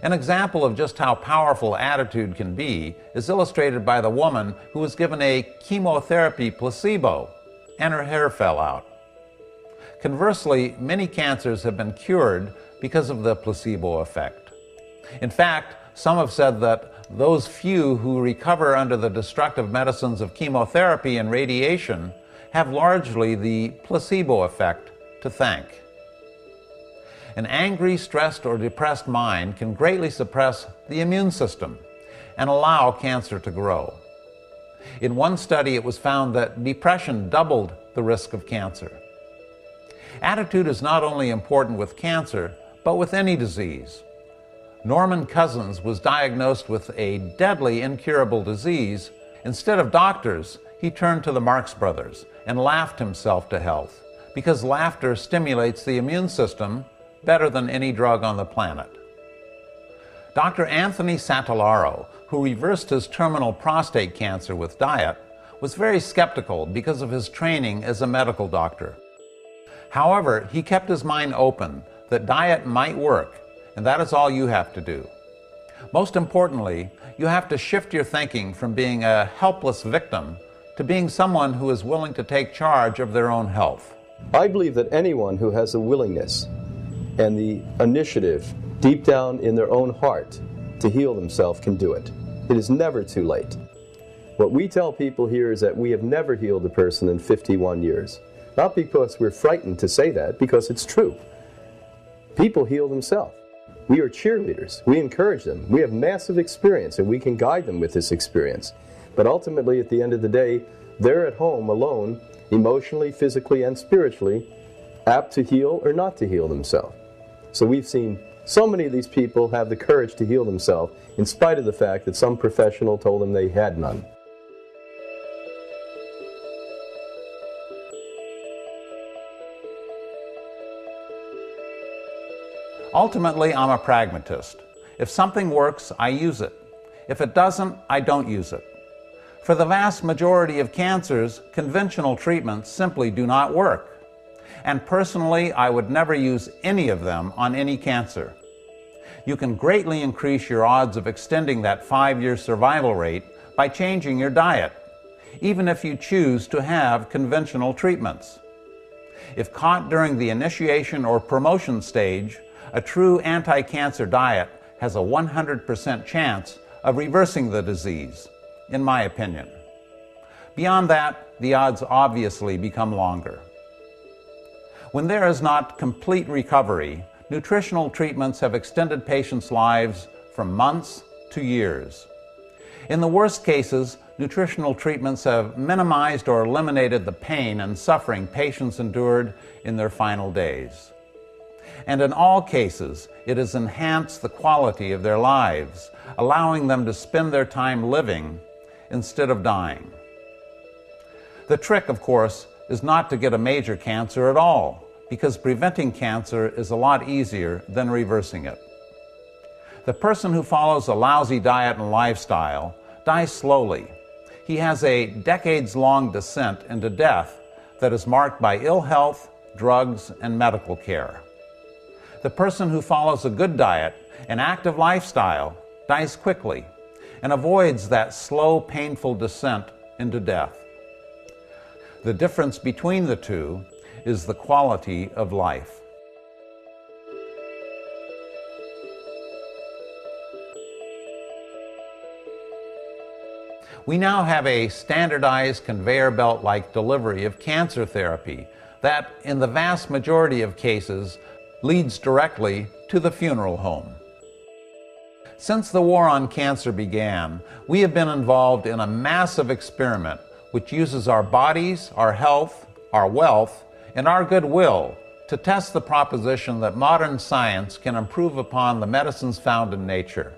An example of just how powerful attitude can be is illustrated by the woman who was given a chemotherapy placebo and her hair fell out. Conversely, many cancers have been cured because of the placebo effect. In fact, some have said that those few who recover under the destructive medicines of chemotherapy and radiation have largely the placebo effect to thank. An angry, stressed, or depressed mind can greatly suppress the immune system and allow cancer to grow. In one study, it was found that depression doubled the risk of cancer. Attitude is not only important with cancer, but with any disease. Norman Cousins was diagnosed with a deadly, incurable disease. Instead of doctors, he turned to the Marx Brothers and laughed himself to health, because laughter stimulates the immune system better than any drug on the planet. Dr. Anthony Santolaro, who reversed his terminal prostate cancer with diet, was very skeptical because of his training as a medical doctor. However, he kept his mind open that diet might work, and that is all you have to do. Most importantly, you have to shift your thinking from being a helpless victim to being someone who is willing to take charge of their own health. I believe that anyone who has the willingness and the initiative deep down in their own heart to heal themselves can do it. It is never too late. What we tell people here is that we have never healed a person in 51 years. Not because we're frightened to say that, because it's true. People heal themselves. We are cheerleaders. We encourage them. We have massive experience, and we can guide them with this experience. But ultimately, at the end of the day, they're at home alone, emotionally, physically, and spiritually, apt to heal or not to heal themselves. So we've seen so many of these people have the courage to heal themselves in spite of the fact that some professional told them they had none. Ultimately, I'm a pragmatist. If something works, I use it. If it doesn't, I don't use it. For the vast majority of cancers, conventional treatments simply do not work. And personally, I would never use any of them on any cancer. You can greatly increase your odds of extending that 5-year survival rate by changing your diet, even if you choose to have conventional treatments. If caught during the initiation or promotion stage, a true anti-cancer diet has a 100% chance of reversing the disease, in my opinion. Beyond that, the odds obviously become longer. When there is not complete recovery, nutritional treatments have extended patients' lives from months to years. In the worst cases, nutritional treatments have minimized or eliminated the pain and suffering patients endured in their final days. And in all cases, it has enhanced the quality of their lives, allowing them to spend their time living instead of dying. The trick, of course, is not to get a major cancer at all, because preventing cancer is a lot easier than reversing it. The person who follows a lousy diet and lifestyle dies slowly. He has a decades-long descent into death that is marked by ill health, drugs, and medical care. The person who follows a good diet and active lifestyle dies quickly and avoids that slow, painful descent into death. The difference between the two is the quality of life. We now have a standardized conveyor belt-like delivery of cancer therapy that, in the vast majority of cases, leads directly to the funeral home. Since the war on cancer began, we have been involved in a massive experiment which uses our bodies, our health, our wealth, and our goodwill to test the proposition that modern science can improve upon the medicines found in nature.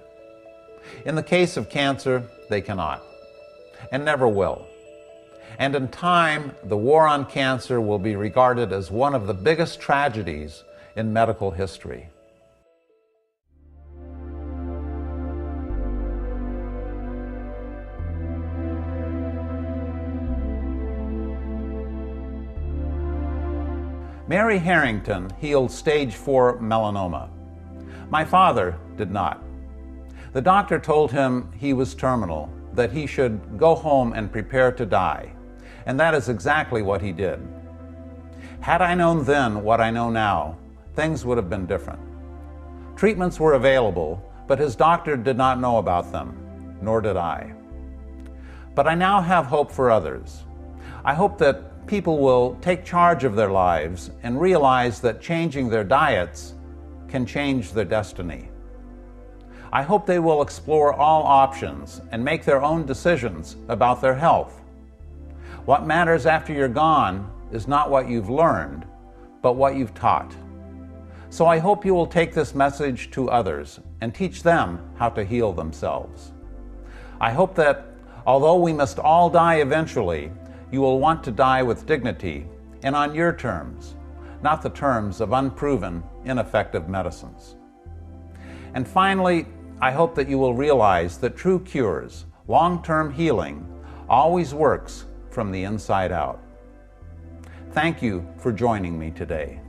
In the case of cancer, they cannot, and never will. And in time, the war on cancer will be regarded as one of the biggest tragedies in medical history. Mary Harrington healed stage 4 melanoma. My father did not. The doctor told him he was terminal, that he should go home and prepare to die, and that is exactly what he did. Had I known then what I know now, things would have been different. Treatments were available, but his doctor did not know about them, nor did I. But I now have hope for others. I hope that people will take charge of their lives and realize that changing their diets can change their destiny. I hope they will explore all options and make their own decisions about their health. What matters after you're gone is not what you've learned, but what you've taught. So I hope you will take this message to others and teach them how to heal themselves. I hope that, although we must all die eventually, you will want to die with dignity and on your terms, not the terms of unproven, ineffective medicines. And finally, I hope that you will realize that true cures, long-term healing, always works from the inside out. Thank you for joining me today.